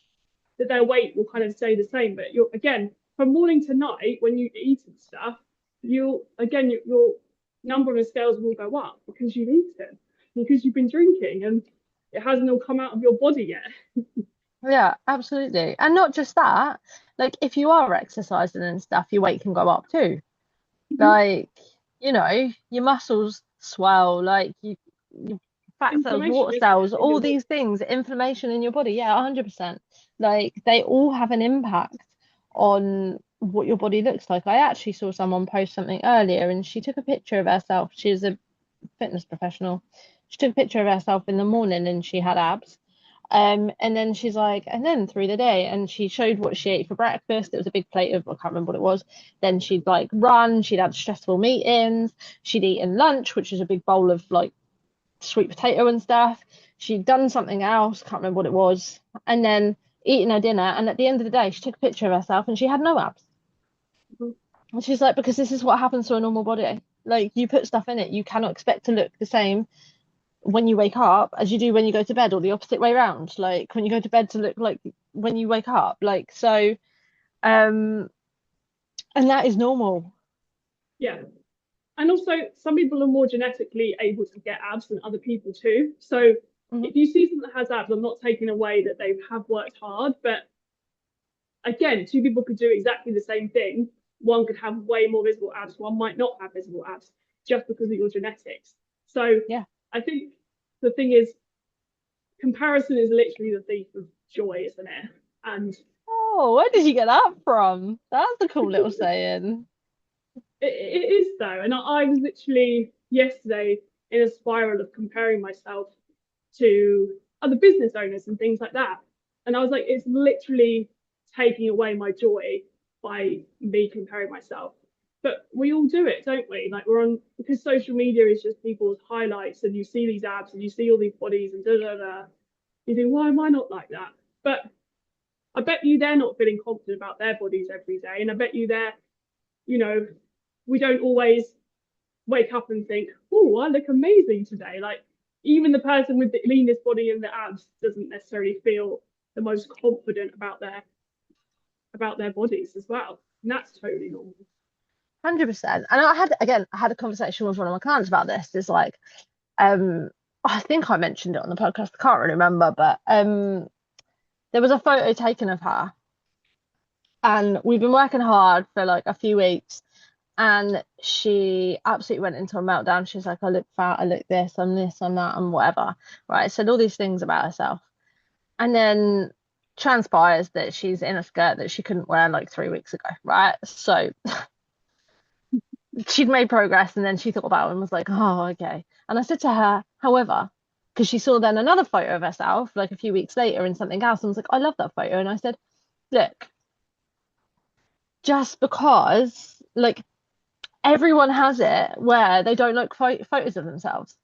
that their weight will kind of stay the same, but you're again from morning to night when you eat and stuff, you'll again your number on the scales will go up because you've eaten, because you've been drinking, and it hasn't all come out of your body yet. Yeah, absolutely. And not just that, like if you are exercising and stuff, your weight can go up too. Like, your muscles swell, like you fat cells, Inflammation, water isn't cells, it, in all your these body? things, inflammation in your body. Yeah, 100%. Like they all have an impact on what your body looks like. I actually saw someone post something earlier and she took a picture of herself. She's a fitness professional. She took a picture of herself in the morning and she had abs. And then she's like, and then through the day, and she showed what she ate for breakfast. It was a big plate of, I can't remember what it was. Then she'd like run, she'd had stressful meetings, she'd eaten lunch, which is a big bowl of like sweet potato and stuff. She'd done something else, can't remember what it was, and then eaten her dinner. And at the end of the day, she took a picture of herself and she had no abs. And she's like, because this is what happens to a normal body. Like you put stuff in it, you cannot expect to look the same when you wake up as you do when you go to bed, or the opposite way around. Like when you go to bed to look like when you wake up. Like so, um, and that is normal. Yeah. And also, some people are more genetically able to get abs than other people too. So Mhm. if you see someone that has abs, I'm not taking away that they have worked hard, but again, two people could do exactly the same thing. One could have way more visible abs, one might not have visible abs just because of your genetics. So Yeah. I think the thing is, comparison is literally the thief of joy, isn't it? And Oh, where did you get that from? That's a cool little saying. it is though. And I was literally yesterday in a spiral of comparing myself to other business owners and things like that. And I was like, it's literally taking away my joy by me comparing myself. But we all do it, don't we? Like we're on because social media is just people's highlights, and you see these abs and you see all these bodies and da da da. You think, why am I not like that? But I bet you they're not feeling confident about their bodies every day, and I bet you they're, you know, we don't always wake up and think, oh, I look amazing today. Like even the person with the leanest body and the abs doesn't necessarily feel the most confident about their bodies as well. And that's totally normal. 100%. And I had a conversation with one of my clients about this. It's like, I think I mentioned it on the podcast. I can't really remember, but there was a photo taken of her, and we've been working hard for like a few weeks, and she absolutely went into a meltdown. She's like, I look fat, I look this, I'm that, I'm whatever. Right. Said all these things about herself. And then transpires that she's in a skirt that she couldn't wear like 3 weeks ago, right? So she'd made progress and then she thought about it and was like, oh, okay. And I said to her, however, because she saw then another photo of herself like a few weeks later in something else and was like, I love that photo. And I said, look, just because like everyone has it where they don't like photos of themselves.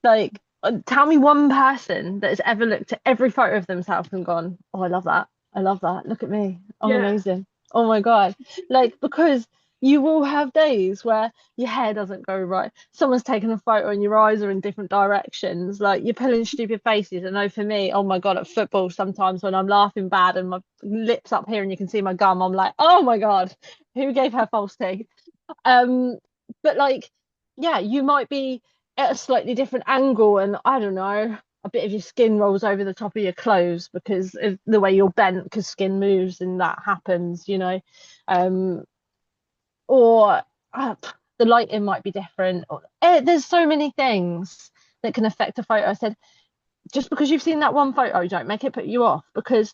Like, tell me one person that has ever looked at every photo of themselves and gone, oh, I love that. I love that. Look at me. I'm Yeah, amazing. Oh my God. Like, because you will have days where your hair doesn't go right. Someone's taken a photo and your eyes are in different directions. Like, you're pulling stupid faces. I know for me, oh my God, at football, sometimes when I'm laughing bad and my lips up here and you can see my gum, I'm like, oh my God, who gave her false teeth? Um, but like, yeah, you might be at a slightly different angle, and I don't know, a bit of your skin rolls over the top of your clothes because of the way you're bent, because skin moves and that happens, you know. Um, or the lighting might be different. Or, there's so many things that can affect a photo. I said, just because you've seen that one photo, don't make it put you off because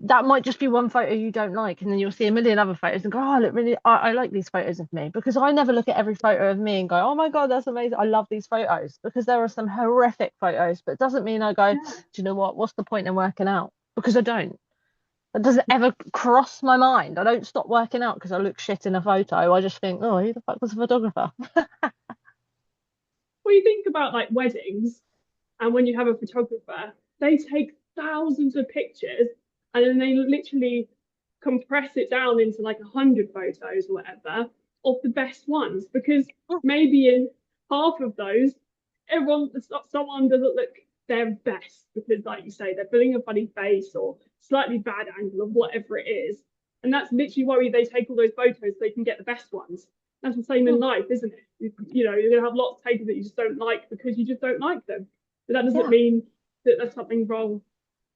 that might just be one photo you don't like, and then you'll see a million other photos and go, oh, look, really, I like these photos of me because I never look at every photo of me and go, oh my God, that's amazing. I love these photos because there are some horrific photos, but it doesn't mean I go, do yeah, you know what? What's the point in working out? Because I don't. That doesn't ever cross my mind. I don't stop working out because I look shit in a photo. I just think, oh, who the fuck was the photographer? well, you think about like weddings, and when you have a photographer, they take thousands of pictures and then they literally compress it down into like 100 photos or whatever of the best ones because maybe in half of those, someone doesn't look their best because, like you say, they're putting a funny face or slightly bad angle or whatever it is. And that's literally why they take all those photos so they can get the best ones. That's the same in life, isn't it? You know, you're going to have lots taken that you just don't like because you just don't like them. But that doesn't Yeah, mean that there's something wrong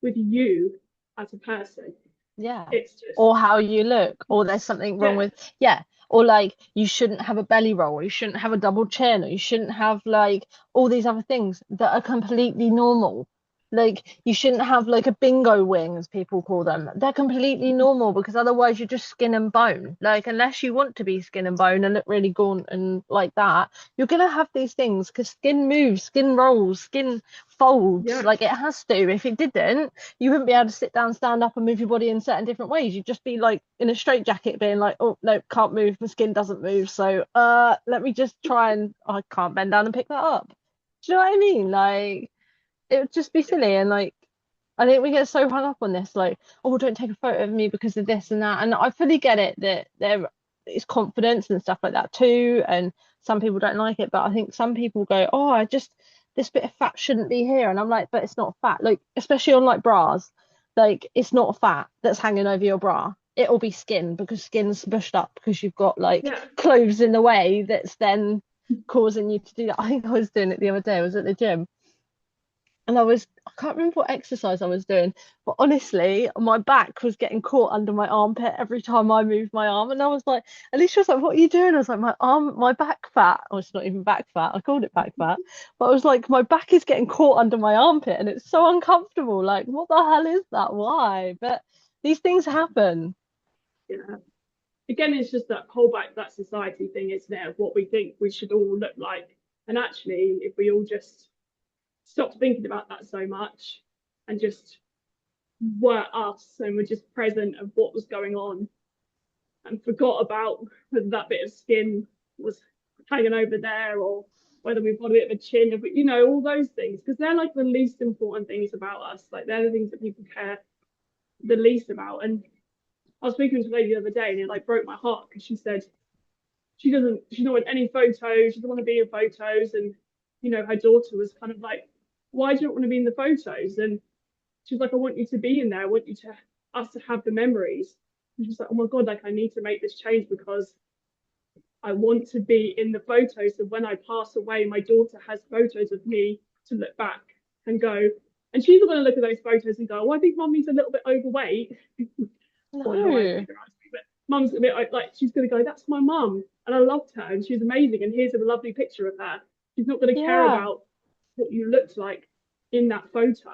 with you as a person. yeah. It's just, Or how you look, or there's something wrong yeah, with, yeah. Or like you shouldn't have a belly roll, or you shouldn't have a double chin, or you shouldn't have like all these other things that are completely normal. Like you shouldn't have like a bingo wing, as people call them. They're completely normal because otherwise you're just skin and bone. Like unless you want to be skin and bone and look really gaunt and like that, you're gonna have these things because skin moves, skin rolls, skin folds. yeah, Like it has to. If it didn't, you wouldn't be able to sit down, stand up, and move your body in certain different ways. You'd just be like in a straight jacket, being like, oh no, can't move, my skin doesn't move. So let me just try and I can't bend down and pick that up. Do you know what I mean? Like it would just be silly and like I think we get so hung up on this, like, oh, don't take a photo of me because of this and that. And I fully get it that there is confidence and stuff like that too. And some people don't like it, but I think some people go, oh, I just this bit of fat shouldn't be here. And I'm like, but it's not fat. Like, especially on like bras, like it's not fat that's hanging over your bra. It'll be skin because skin's pushed up because you've got like yeah. clothes in the way that's then causing you to do that. I think I was doing it the other day. I was at the gym and I can't remember what exercise I was doing, but honestly, my back was getting caught under my armpit every time I moved my arm. And I was like, Alicia was like, what are you doing? I was like, my arm, my back fat. Oh, it's not even back fat. I called it back fat. But I was like, my back is getting caught under my armpit and it's so uncomfortable. Like, what the hell is that? Why? But these things happen. Yeah. Again, it's just that whole back that society thing, isn't it? Of what we think we should all look like. And actually, if we all just stopped thinking about that so much and just were us and were just present of what was going on and forgot about whether that bit of skin was hanging over there or whether we've got a bit of a chin, but you know, all those things, because they're like the least important things about us. Like they're the things that people care the least about. And I was speaking to a lady the other day and it like broke my heart because she said she don't want any photos, she doesn't want to be in photos. And, you know, her daughter was kind of like, why do you not want to be in the photos? And she was like, I want you to be in there. I want you to us to have the memories. And she was like, oh my God, like I need to make this change because I want to be in the photos. So when I pass away, my daughter has photos of me to look back and go. And she's going to look at those photos and go, oh, I think mummy's a little bit overweight. Or no, I No. think but mum's a bit like she's going to go, that's my mum. And I loved her and she was amazing. And here's a lovely picture of her. She's not going to care Yeah. about what you looked like in that photo.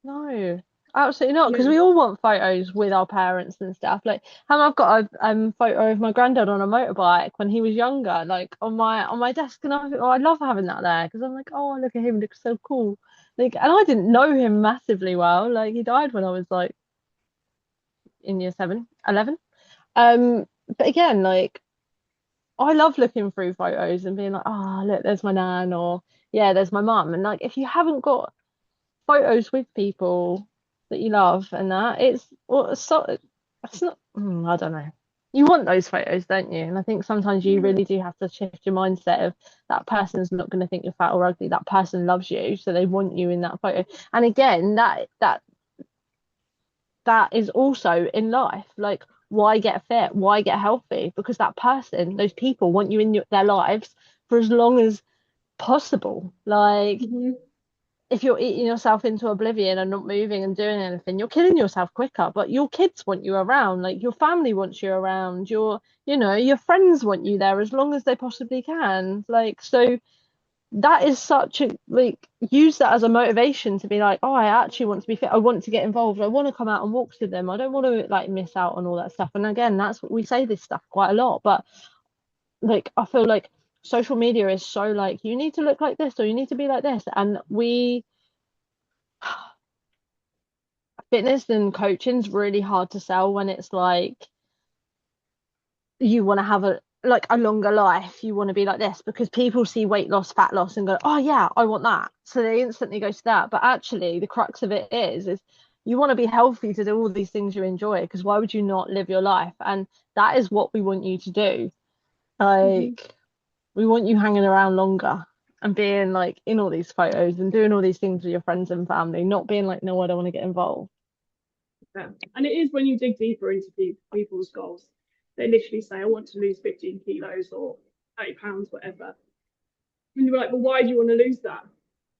No. Absolutely not, because Yeah. we all want photos with our parents and stuff. Like, and I've got a photo of my granddad on a motorbike when he was younger, like on my desk, and I think, oh, I love having that there because I'm like, oh, look at him, looks so cool. Like, and I didn't know him massively well. Like, he died when I was like in year 7, 11. But again, like, I love looking through photos and being like, oh, look, there's my nan, or yeah, there's my mum. And like, if you haven't got photos with people that you love and that it's not I don't know, you want those photos, don't you? And I think sometimes you Yeah. really do have to shift your mindset of that person's not going to think you're fat or ugly, that person loves you, so they want you in that photo. And again, that is also in life, like, why get fit, why get healthy? Because that person, those people want you in their lives for as long as possible. Like, Hmm. if you're eating yourself into oblivion and not moving and doing anything, you're killing yourself quicker. But your kids want you around, like your family wants you around, your friends want you there as long as they possibly can. Like, so that is such a, like, use that as a motivation to be like, oh, I actually want to be fit. I want to get involved. I want to come out and walk with them. I don't want to like miss out on all that stuff. And again, that's what we say this stuff quite a lot, but like, I feel like social media is so like, you need to look like this or you need to be like this. And we fitness and coaching's really hard to sell when it's like you want to have a longer life, you want to be like this, because people see weight loss, fat loss, and go, oh yeah, I want that, so they instantly go to that. But actually the crux of it is you want to be healthy to do all these things you enjoy, because why would you not live your life? And that is what we want you to do. Hmm. Like, we want you hanging around longer and being like in all these photos and doing all these things with your friends and family, not being like, no, I don't want to get involved. Yeah. And it is when you dig deeper into people's goals, they literally say, I want to lose 15 kilos or 30 pounds, whatever. And you're like, well, why do you want to lose that?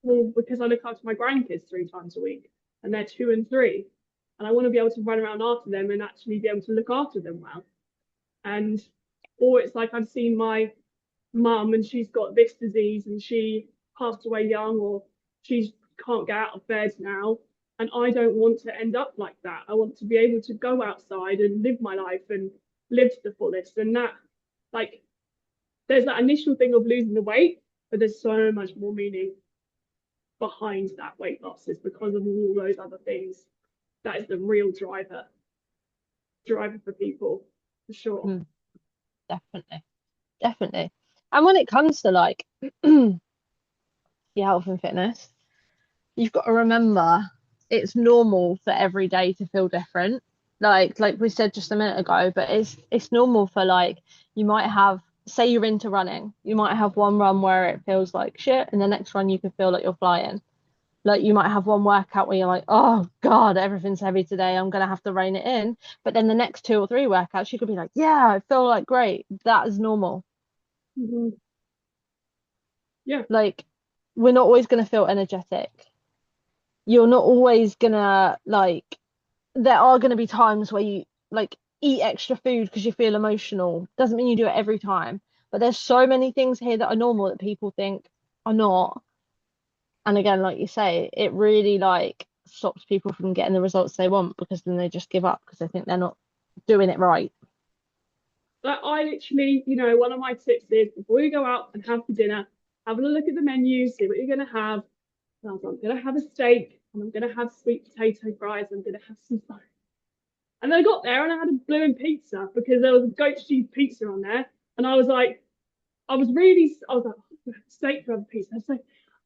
Well, because I look after my grandkids 3 times a week and they're 2 and 3. And I want to be able to run around after them and actually be able to look after them well. And, or it's like I've seen my mum and she's got this disease and she passed away young, or she can't get out of bed now. And I don't want to end up like that. I want to be able to go outside and live my life and live to the fullest. And that, like, there's that initial thing of losing the weight, but there's so much more meaning behind that weight loss. Is because of all those other things. That is the real driver for people, for sure. Mm, definitely, definitely. And when it comes to like your health and fitness, you've got to remember it's normal for every day to feel different. Like we said just a minute ago, but it's normal for, like, you might have, say you're into running, you might have one run where it feels like shit, and the next run you could feel like you're flying. Like, you might have one workout where you're like, oh God, everything's heavy today, I'm gonna have to rein it in. But then the next 2 or 3 workouts, you could be like, yeah, I feel like great. That is normal. Mm-hmm. Yeah. Like, we're not always gonna feel energetic. You're not always gonna like, there are going to be times where you like eat extra food because you feel emotional. Doesn't mean you do it every time. But there's so many things here that are normal that people think are not. And again, like you say, it really like stops people from getting the results they want, because then they just give up because they think they're not doing it right. But I literally, one of my tips is before you go out and have the dinner, have a look at the menu, see what you're going to have. And I was like, I'm going to have a steak and I'm going to have sweet potato fries. I'm going to have some fun. And then I got there and I had a blue pizza because there was a goat cheese pizza on there. And I was like, I was like, oh, steak to have a pizza.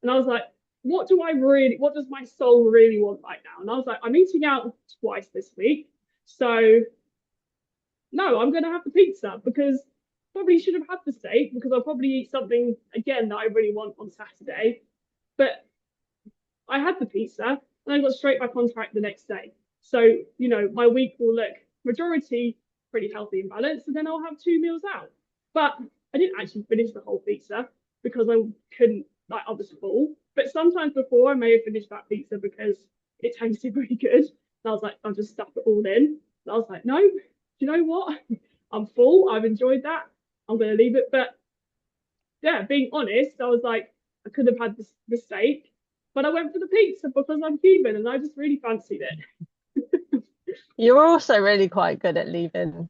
And I was like, what does my soul really want right now? And I was like, I'm eating out twice this week. So no, I'm going to have the pizza because probably should have had the steak because I'll probably eat something again that I really want on Saturday. But I had the pizza and I got straight back on track the next day. So, my week will look majority pretty healthy and balanced, and then I'll have 2 meals out. But I didn't actually finish the whole pizza because I couldn't, like, I was full. But sometimes before I may have finished that pizza because it tasted really good. And I was like, I'll just stuff it all in. And I was like, no, do you know what? I'm full. I've enjoyed that. I'm going to leave it. But yeah, being honest, I was like, I could have had the steak, but I went for the pizza because I'm human and I just really fancied it. You're also really quite good at leaving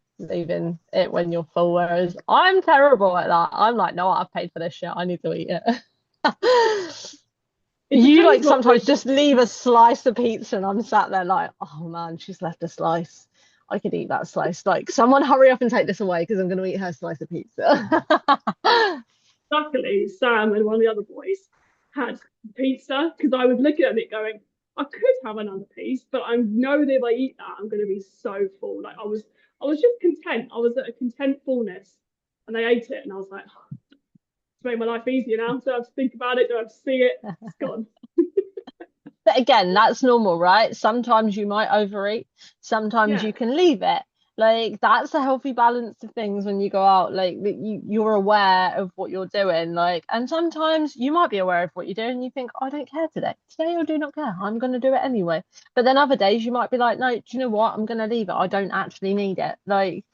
it when you're full, whereas I'm terrible at that. I'm like, no, I've paid for this shit. I need to eat it. It You depends like what sometimes mood. just leave a slice of pizza and I'm sat there like, oh man, she's left a slice. I could eat that slice. Like, someone hurry up and take this away because I'm going to eat her slice of pizza. Luckily, Sam and one of the other boys had pizza because I was looking at it going, I could have another piece, but I know that if I eat that, I'm going to be so full. Like I was just content. I was at a content fullness, and they ate it, and I was like, oh, it's made my life easier now. Don't have to think about it. Don't have to see it. It's gone. But again, that's normal, right? Sometimes you might overeat, sometimes Yeah, you can leave it. Like that's a healthy balance of things when you go out. Like that you're aware of what you're doing. Like, and sometimes you might be aware of what you're doing and you think, I don't care today. Today I do not care. I'm gonna do it anyway. But then other days you might be like, no, do you know what? I'm gonna leave it. I don't actually need it. Like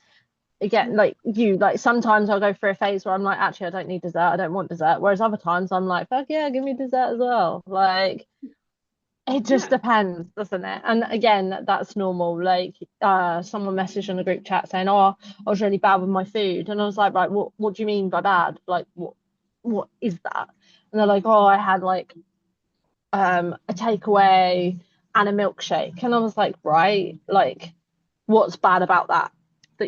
again, like you, like sometimes I'll go through a phase where I'm like, actually I don't need dessert, I don't want dessert. Whereas other times I'm like, fuck yeah, give me dessert as well. Like it just yeah. depends, doesn't it? And again, that's normal. Like, someone messaged on the group chat saying, "Oh, I was really bad with my food," and I was like, "Right, what do you mean by bad? Like, what is that?" And they're like, "Oh, I had like a takeaway and a milkshake," and I was like, "Right, like, what's bad about that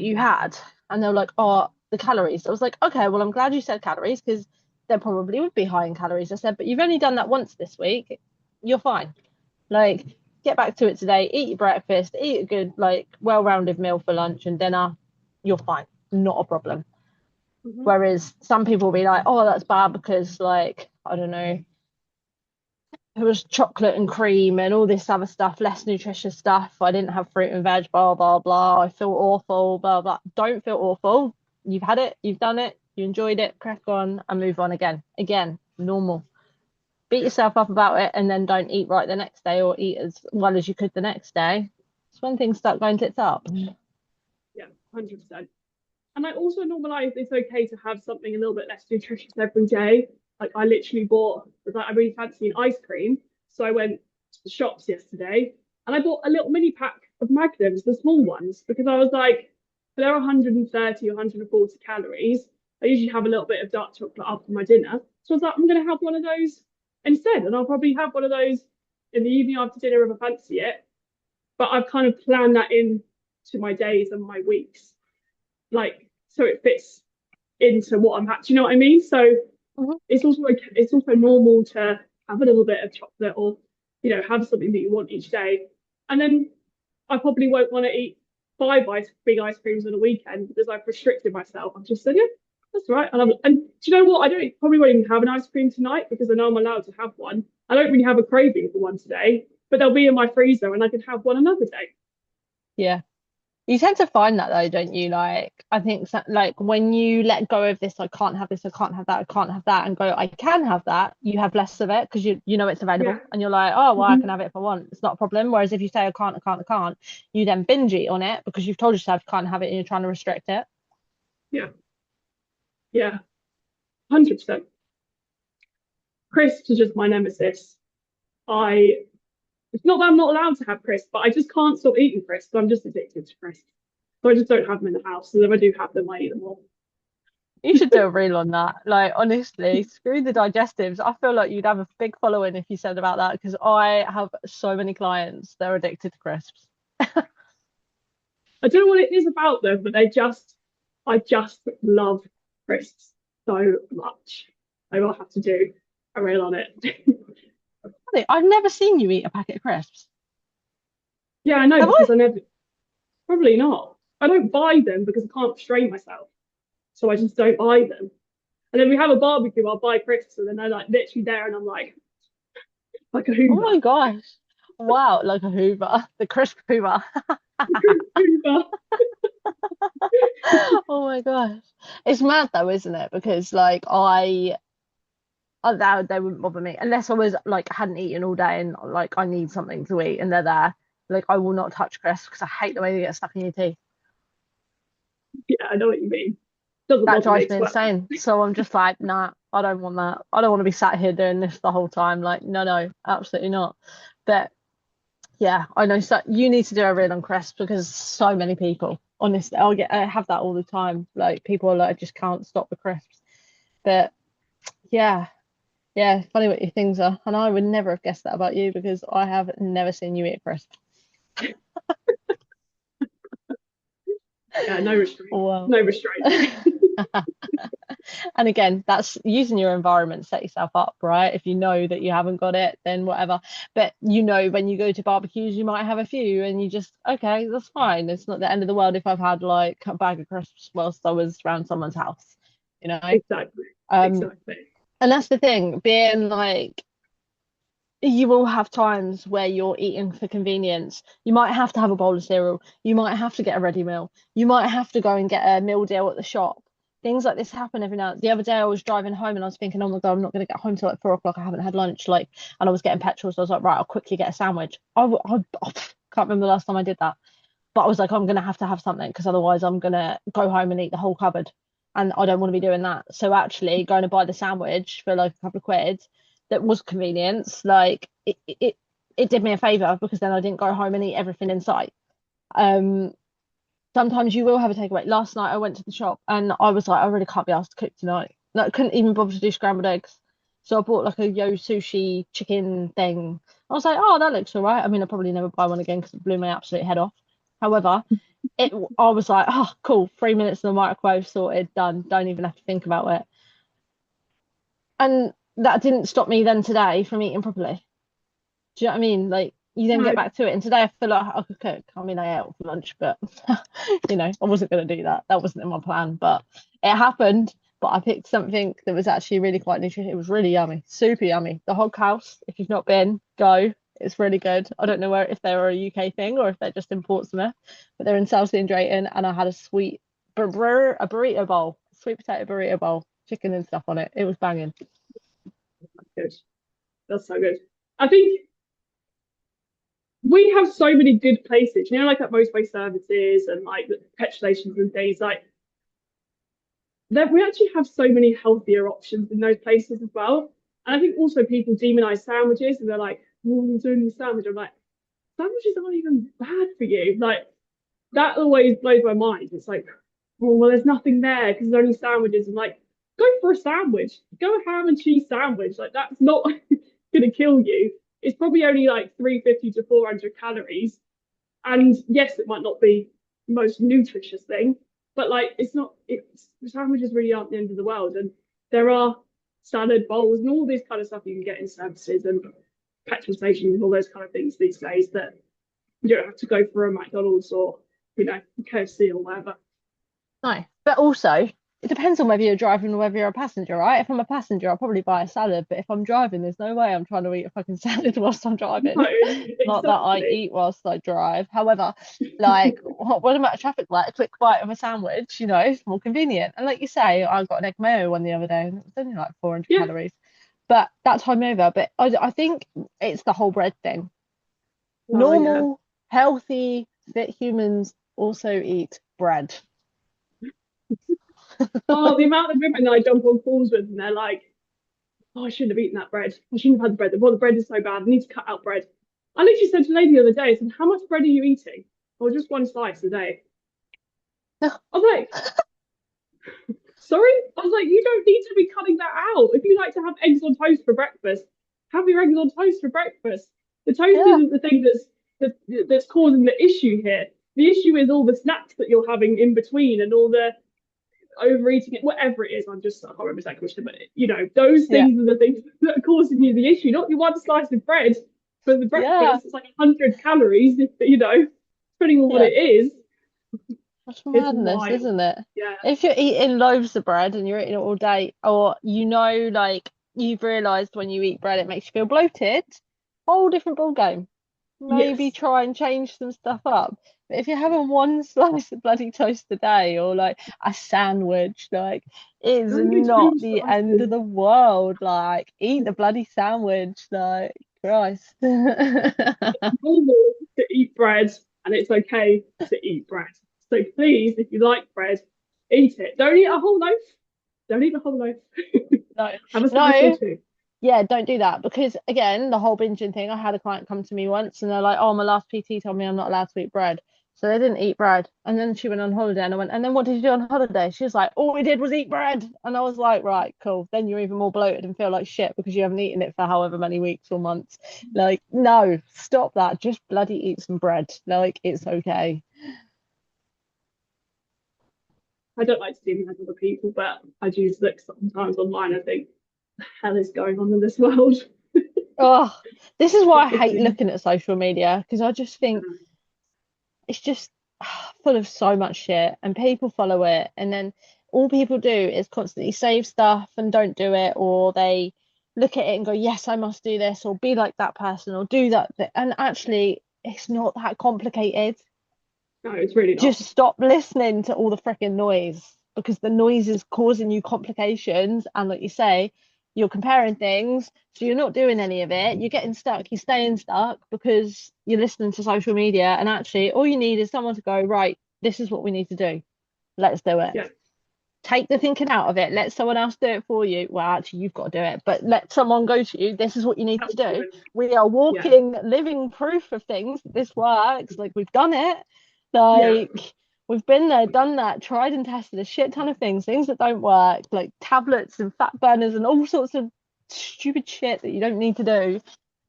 you had?" And they were like, "Oh, the calories." I was like, "Okay, well, I'm glad you said calories because there probably would be high in calories." I said, "But you've only done that once this week. You're fine." Like, get back to it today, eat your breakfast, eat a good, like, well-rounded meal for lunch and dinner. You're fine. Not a problem. Mm-hmm. Whereas some people will be like, oh, that's bad because, like, I don't know, it was chocolate and cream and all this other stuff, less nutritious stuff. I didn't have fruit and veg, blah, blah, blah. I feel awful, blah, blah. Don't feel awful. You've had it, you've done it, you enjoyed it, crack on and move on again. Again, normal. Beat Yeah, yourself up about it and then don't eat right the next day or eat as well as you could the next day. It's when things start going tits up. yeah, 100%. And I also normalize it's okay to have something a little bit less nutritious every day. Like I literally bought, like I really fancy an ice cream. So I went to the shops yesterday and I bought a little mini pack of Magnums, the small ones, because I was like, they're 130 or 140 calories. I usually have a little bit of dark chocolate after my dinner. So I was like, I'm going to have one of those instead. And I'll probably have one of those in the evening after dinner if I fancy it. But I've kind of planned that in to my days and my weeks, like so it fits into what I'm at. Do you know what I mean? So Mhm. it's also like it's also normal to have a little bit of chocolate or have something that you want each day. And then I probably won't want to eat big ice creams on a weekend because I've restricted myself. I've just said, yeah, that's right. And do you know what? I don't probably won't even have an ice cream tonight because I know I'm allowed to have one. I don't really have a craving for one today, but they'll be in my freezer and I can have one another day. Yeah. You tend to find that though, don't you? Like, I think so, like when you let go of this, I can't have this, I can't have that, I can't have that, and go, I can have that, you have less of it because you know it's Yeah. available and you're like, oh, well, I can Mm-hmm. have it if I want. It's not a problem. Whereas if you say, I can't, I can't, I can't, you then binge eat on it because you've told yourself you can't have it and you're trying to restrict it. Yeah. Yeah. 100%. Crisps are just my nemesis. I It's not that I'm not allowed to have crisps, but I just can't stop eating crisps. I'm just addicted to crisps. So I just don't have them in the house. And if I do have them, I eat them all. You should do a reel on that. Like, honestly, screw the digestives. I feel like you'd have a big following if you said about that because I have so many clients, they're addicted to crisps. I don't know what it is about them, but I just love crisps so much. I will have to do a reel on it. I've never seen you eat a packet of crisps. Yeah, I know Have I? because I never, probably not. I don't buy them because I can't restrain myself. So I just don't buy them. And then we have a barbecue, I'll buy crisps and then they're like literally there and I'm like a Oh Hoover. my gosh. Wow, like a Hoover, the crisp Hoover. Hoover. Oh my gosh. It's mad though, isn't it? Because like that they wouldn't bother me unless I was like hadn't eaten all day and like I need something to eat and they're there. Like I will not touch crisps because I hate the way they get stuck in your teeth. Yeah, I know what you mean. Doesn't That bother me drives as me well. insane. So I'm just like, nah, I don't want that. I don't want to be sat here doing this the whole time. Like, no, no, absolutely not. But yeah, I know. So you need to do a reel on crisps because so many people, honestly, I have that all the time. Like people are like, I just can't stop the crisps. But yeah, yeah, funny what your things are. And I would never have guessed that about you because I have never seen you eat a crisp. Yeah, no restraint. Wow. No restraint. And again, that's using your environment to set yourself up, right? If you know that you haven't got it, then whatever. But you know, when you go to barbecues, you might have a few and you just, okay, that's fine. It's not the end of the world if I've had like a bag of crisps whilst I was around someone's house, you know? Exactly. Um, Exactly. and that's the thing, being like, you will have times where you're eating for convenience. You might have to have a bowl of cereal. You might have to get a ready meal. You might have to go and get a meal deal at the shop. Things like this happen every now. The other day I was driving home and I was thinking, oh my God, I'm not going to get home till like 4 o'clock. I haven't had lunch. Like, and I was getting petrol. So I was like, right, I'll quickly get a sandwich. I can't remember the last time I did that. But I was like, I'm going to have something because otherwise I'm going to go home and eat the whole cupboard. And I don't want to be doing that. So actually going to buy the sandwich for like a couple of quid that was convenience, like it did me a favor because then I didn't go home and eat everything in sight. Um, Sometimes you will have a takeaway. Last night I went to the shop and I was like, I really can't be asked to cook tonight. Like, I couldn't even bother to do scrambled eggs. So I bought like a yo sushi chicken thing. I was like, oh, that looks all right. I mean, I'll probably never buy one again because it blew my absolute head off. However, I was like, oh, cool, 3 minutes in the microwave, sorted, done. Don't even have to think about it. And that didn't stop me then today from eating properly. Do you know what I mean? Like you then No, get back to it. And today I feel like I could cook. I mean, I ate out for lunch, but I wasn't going to do that. That wasn't in my plan, but it happened. But I picked something that was actually really quite nutritious. It was really yummy, super yummy. The Hog House, if you've not been, go. It's really good. I don't know where if they're a UK thing or if they're just in Portsmouth, but they're in South Sea and Drayton. And I had a a burrito bowl, sweet potato burrito bowl, chicken and stuff on it. It was banging. good. That's so good. I think we have so many good places, like at motorway services and like the petrol stations and things like that. We actually have so many healthier options in those places as well. And I think also people demonize sandwiches and they're like, oh, it's only a sandwich. I'm like, sandwiches aren't even bad for you. Like, that always blows my mind. It's like, oh, well, there's nothing there because there's only sandwiches. I'm like, go for a sandwich. Go a ham and cheese sandwich. Like, that's not going to kill you. It's probably only like 350 to 400 calories. And yes, it might not be the most nutritious thing, but like, it's not, sandwiches really aren't the end of the world. And there are salad bowls and all this kind of stuff you can get in services and petrol stations and all those kind of things these days that you don't have to go for a McDonald's or KFC or whatever. No, but also it depends on whether you're driving or whether you're a passenger, right? If I'm a passenger, I'll probably buy a salad, but if I'm driving, there's no way I'm trying to eat a fucking salad whilst I'm driving. No, Not that I exactly. eat whilst I drive. However, like when I'm at a traffic light, a quick bite of a sandwich, it's more convenient. And like you say, I got an egg mayo one the other day, and it was only like 400 Yeah. calories. But that time over. But I think it's the whole bread thing. Well, yeah. Normal, healthy, fit humans also eat bread. Oh, the amount of women I jump on calls with and they're like, oh, I shouldn't have eaten that bread. I shouldn't have had the bread. Well, the bread is so bad. I need to cut out bread. I literally said to a lady the other day, I said, how much bread are you eating? Or just one slice a day. I was like, sorry? I was like, you don't need to be cutting that out. If you like to have eggs on toast for breakfast, have your eggs on toast for breakfast. The toast Yeah, isn't the thing that's causing the issue here. The issue is all the snacks that you're having in between and all the overeating it, whatever it is. I can't remember exactly which, but those yeah, things are the things that are causing you the issue, not your one slice of bread for the yeah, breakfast. It's like 100 calories, depending on what yeah. it is. That's It's madness, wild. isn't it? Yeah. If you're eating loaves of bread and you're eating it all day, or like you've realised when you eat bread it makes you feel bloated, whole different ball game. Maybe Yes. try and change some stuff up. But if you're having one slice of bloody toast a day or like a sandwich, like it's Don't do not two the end of slices. the world. Like eat the bloody sandwich, like Christ. It's normal to eat bread, and it's okay to eat bread. So please, if you like bread, eat it. Don't eat a whole loaf. Don't eat a whole loaf. No, Have a slice or no. two. Yeah, don't do that because again, the whole binging thing. I had a client come to me once and they're like, "Oh, my last PT told me I'm not allowed to eat bread." So they didn't eat bread. And then she went on holiday and I went, "And then what did you do on holiday?" She was like, "All we did was eat bread." And I was like, "Right, cool. Then you're even more bloated and feel like shit because you haven't eaten it for however many weeks or months." Like, no, stop that. Just bloody eat some bread. Like, it's okay. I don't like to see like other people, but I do look sometimes online and think, the hell is going on in this world? Oh, this is why I hate Eating. looking at social media because I just think it's just full of so much shit and people follow it and then all people do is constantly save stuff and don't do it or they look at it and go yes I must do this or be like that person or do that and actually it's not that complicated. No, it's really not. Just stop listening to all the freaking noise because the noise is causing you complications. And like you say, you're comparing things, so you're not doing any of it. You're getting stuck, you're staying stuck because you're listening to social media. And actually, all you need is someone to go, right, this is what we need to do. Let's do it. Yeah, Take the thinking out of it. Let someone else do it for you. Well, actually, you've got to do it, but let someone go to you. This is what you need to help do. you. We are Yeah, walking, living proof of things. This works. Like, we've done it. yeah, Like, we've been there, done that, tried and tested a shit ton of things that don't work, like tablets and fat burners and all sorts of stupid shit that you don't need to do.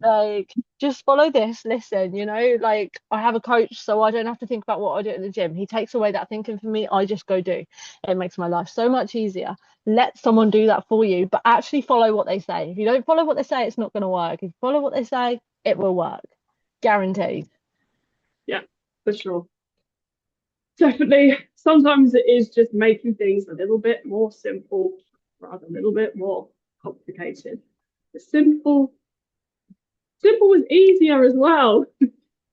Like, just follow this, listen, like I have a coach, so I don't have to think about what I do at the gym. He takes away that thinking for me. I just go do. It makes my life so much easier. Let someone do that for you, but actually follow what they say. If you don't follow what they say, it's not going to work. If you follow what they say, it will work. Guaranteed. yeah, for sure. Definitely. Sometimes it is just making things a little bit more simple rather than a little bit more complicated. The simple was easier as well.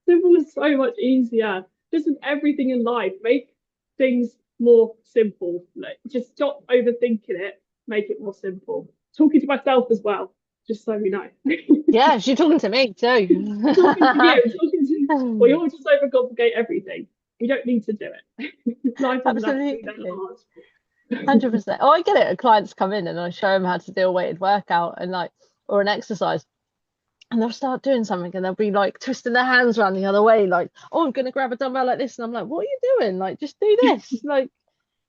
Simple was so much easier. Just with everything in life, make things more simple. Like, just stop overthinking it. Make it more simple. Talking to myself as well, just so we know. Yeah, she's talking to me too. Talking to you, talking to we all just overcomplicate everything. We don't need to do it. Life doesn't have to be that Absolutely. hard. 100%. Oh, I get it. Clients come in and I show them how to do a weighted workout and like, or an exercise, and they'll start doing something and they'll be like twisting their hands around the other way, like, oh, I'm gonna grab a dumbbell like this. And I'm like, what are you doing? Like, just do this. Like,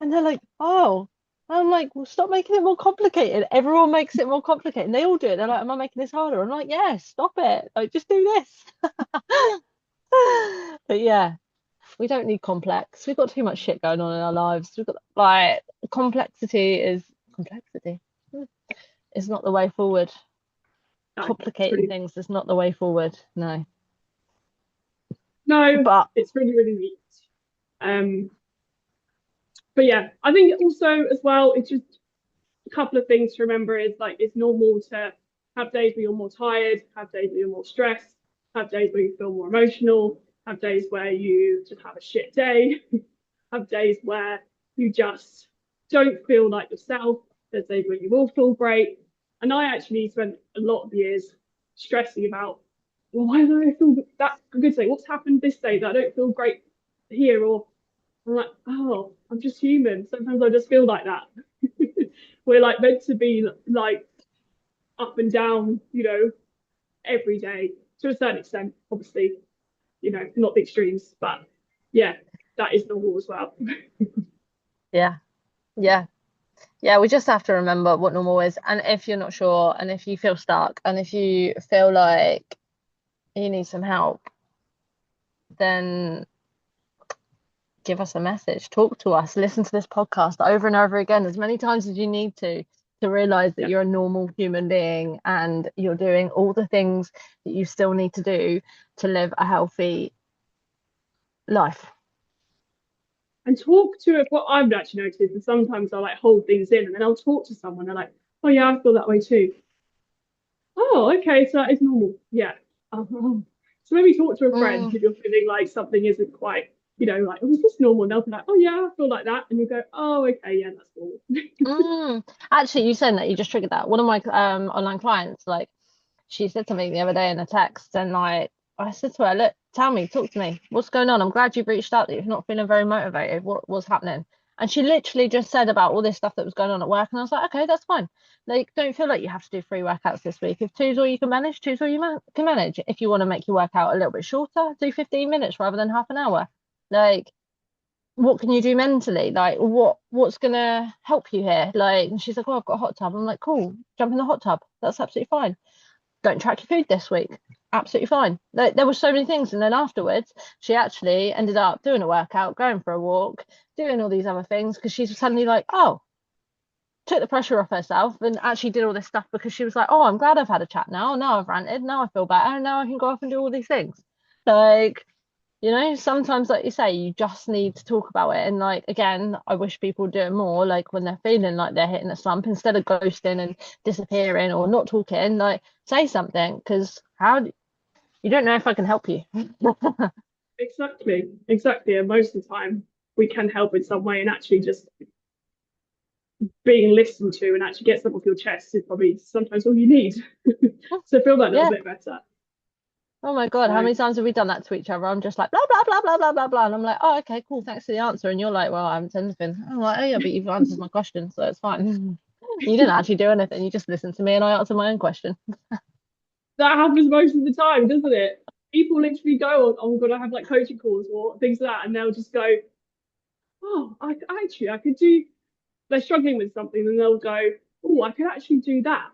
and they're like, oh. And I'm like, well, stop making it more complicated. Everyone makes it more complicated. And they all do it. They're like, am I making this harder? I'm like, yeah, stop it. Like, just do this. But yeah, we don't need complex. We've got too much shit going on in our lives. We've got like complexity is not the way forward. No, it's Complicating really things is not the way forward. No. no, But it's really, really neat. Um, but yeah, I think also as well, it's just a couple of things to remember is like it's normal to have days where you're more tired, have days where you're more stressed, have days where you feel more emotional, have days where you just have a shit day, have days where you just don't feel like yourself. There's days where you will feel great. And I actually spent a lot of years stressing about, well, why don't I feel that good today? What's happened this day that I don't feel great here? Or I'm like, oh, I'm just human. Sometimes I just feel like that. We're like meant to be like up and down, every day to a certain extent, obviously, not the extremes, but yeah, that is normal as well. yeah, yeah. Yeah, we just have to remember what normal is. And if you're not sure, and if you feel stuck, and if you feel like you need some help, then give us a message, talk to us, listen to this podcast over and over again, as many times as you need to realize that Yeah. you're a normal human being and you're doing all the things that you still need to do to live a healthy life. And talk to it. What I've actually noticed is sometimes I like hold things in and then I'll talk to someone. They're like, oh, yeah, I feel that way too. Oh, okay. So that is normal. Yeah. Oh. So maybe talk to a friend Mm, if you're feeling like something isn't quite, like, oh, is this normal? And they'll be like, oh, yeah, I feel like that. And you go, oh, okay. Yeah, that's normal. mm. Actually, you said that you just triggered that. One of my online clients, like, she said something the other day in a text, and like I said to her, look, tell me, talk to me, what's going on? I'm glad you've reached out, that you're not feeling very motivated. What's happening? And she literally just said about all this stuff that was going on at work. And I was like, okay, that's fine. Like, don't feel like you have to do 3 workouts this week. If two's all you can manage, two's all you can manage. If you want to make your workout a little bit shorter, do 15 minutes rather than half an hour. Like, what can you do mentally? Like, what's gonna help you here? Like, and she's like, oh, I've got a hot tub. I'm like, cool, jump in the hot tub. That's absolutely fine. Don't track your food this week. Absolutely fine. There were so many things. And then afterwards, she actually ended up doing a workout, going for a walk, doing all these other things because she's suddenly like, oh, took the pressure off herself and actually did all this stuff because she was like, oh, I'm glad I've had a chat now. Now I've ranted. Now I feel better. Now I can go off and do all these things. Like, sometimes, like you say, you just need to talk about it. And like, again, I wish people do it more, like when they're feeling like they're hitting a slump, instead of ghosting and disappearing or not talking, like say something, because you don't know if I can help you. Exactly, exactly. And most of the time, we can help in some way, and actually just being listened to and actually get something off your chest is probably sometimes all you need to feel that little Yeah. bit better. Oh my God, how So many times have we done that to each other? I'm just like, blah, blah, blah, blah, blah, blah, blah. And I'm like, oh, okay, cool. Thanks for the answer. And you're like, well, I haven't said anything. I'm like, oh, yeah, but you've answered my question, so it's fine. You didn't actually do anything. You just listened to me and I answered my own question. that happens most of the time, doesn't it? People literally go on, oh, I'm gonna have like coaching calls or things like that, and they'll just go, oh, I could do. They're struggling with something, and they'll go, oh, I could actually do that.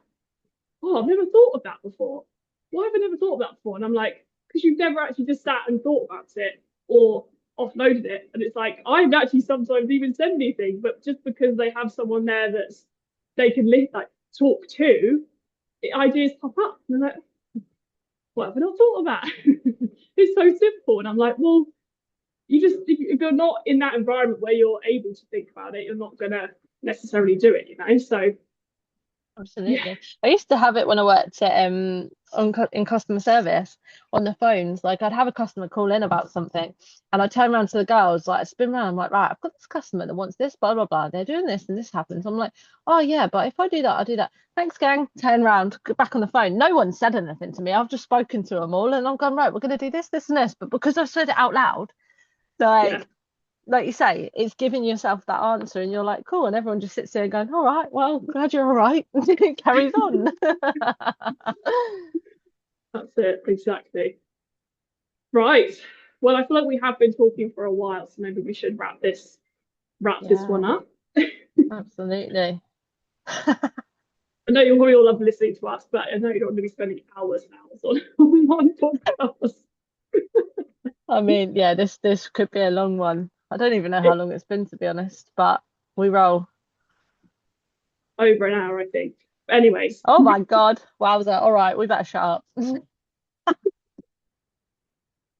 Oh, I've never thought of that before. Why have I never thought of that before? And I'm like, because you've never actually just sat and thought about it or offloaded it. And it's like, I haven't actually sometimes even said anything, but just because they have someone there that's they can like talk to, ideas pop up. And I'm like, what have I not thought of that? It's so simple. And I'm like, well, you just if you're not in that environment where you're able to think about it, you're not gonna necessarily do it. So yeah, Absolutely. I used to have it when I worked at in customer service on the phones. Like I'd have a customer call in about something and I'd turn around to the girls, like spin around, I'm like, right, I've got this customer that wants this, blah, blah, blah. They're doing this and this happens. I'm like, oh yeah, but if I do that, I'll do that. Thanks, gang. Turn around, get back on the phone. No one said anything to me. I've just spoken to them all and I'm going, right, we're gonna do this, this, and this. But because I've said it out loud, yeah. like you say, it's giving yourself that answer, and you're like, cool, and everyone just sits there going, all right, well, glad you're all right. It carries on. That's it, exactly. Right. Well, I feel like we have been talking for a while, so maybe we should wrap this one Yeah, up. absolutely. I know you probably all love listening to us, but I know you don't want to be spending hours and hours on one podcast. I mean, yeah, this could be a long one. I don't even know how long it's been, to be honest, but we roll. Over an hour, I think. But anyways, Oh my God, wowza! All right, we better shut up.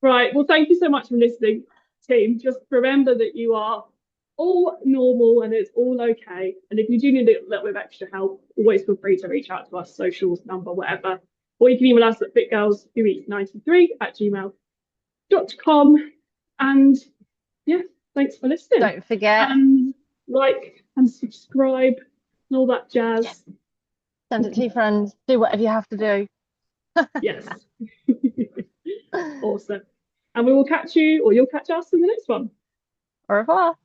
right. Well, thank you so much for listening, team. Just remember that you are all normal and it's all okay. And if you do need a little bit of extra help, always feel free to reach out to us, socials, number, whatever. Or you can email us at fitgirls93@gmail.com. And yeah, thanks for listening. Don't forget, And like and subscribe and all that yeah, jazz. send it to your friends. Do whatever you have to do. Yes. Awesome. And we will catch you, or you'll catch us in the next one. Au revoir.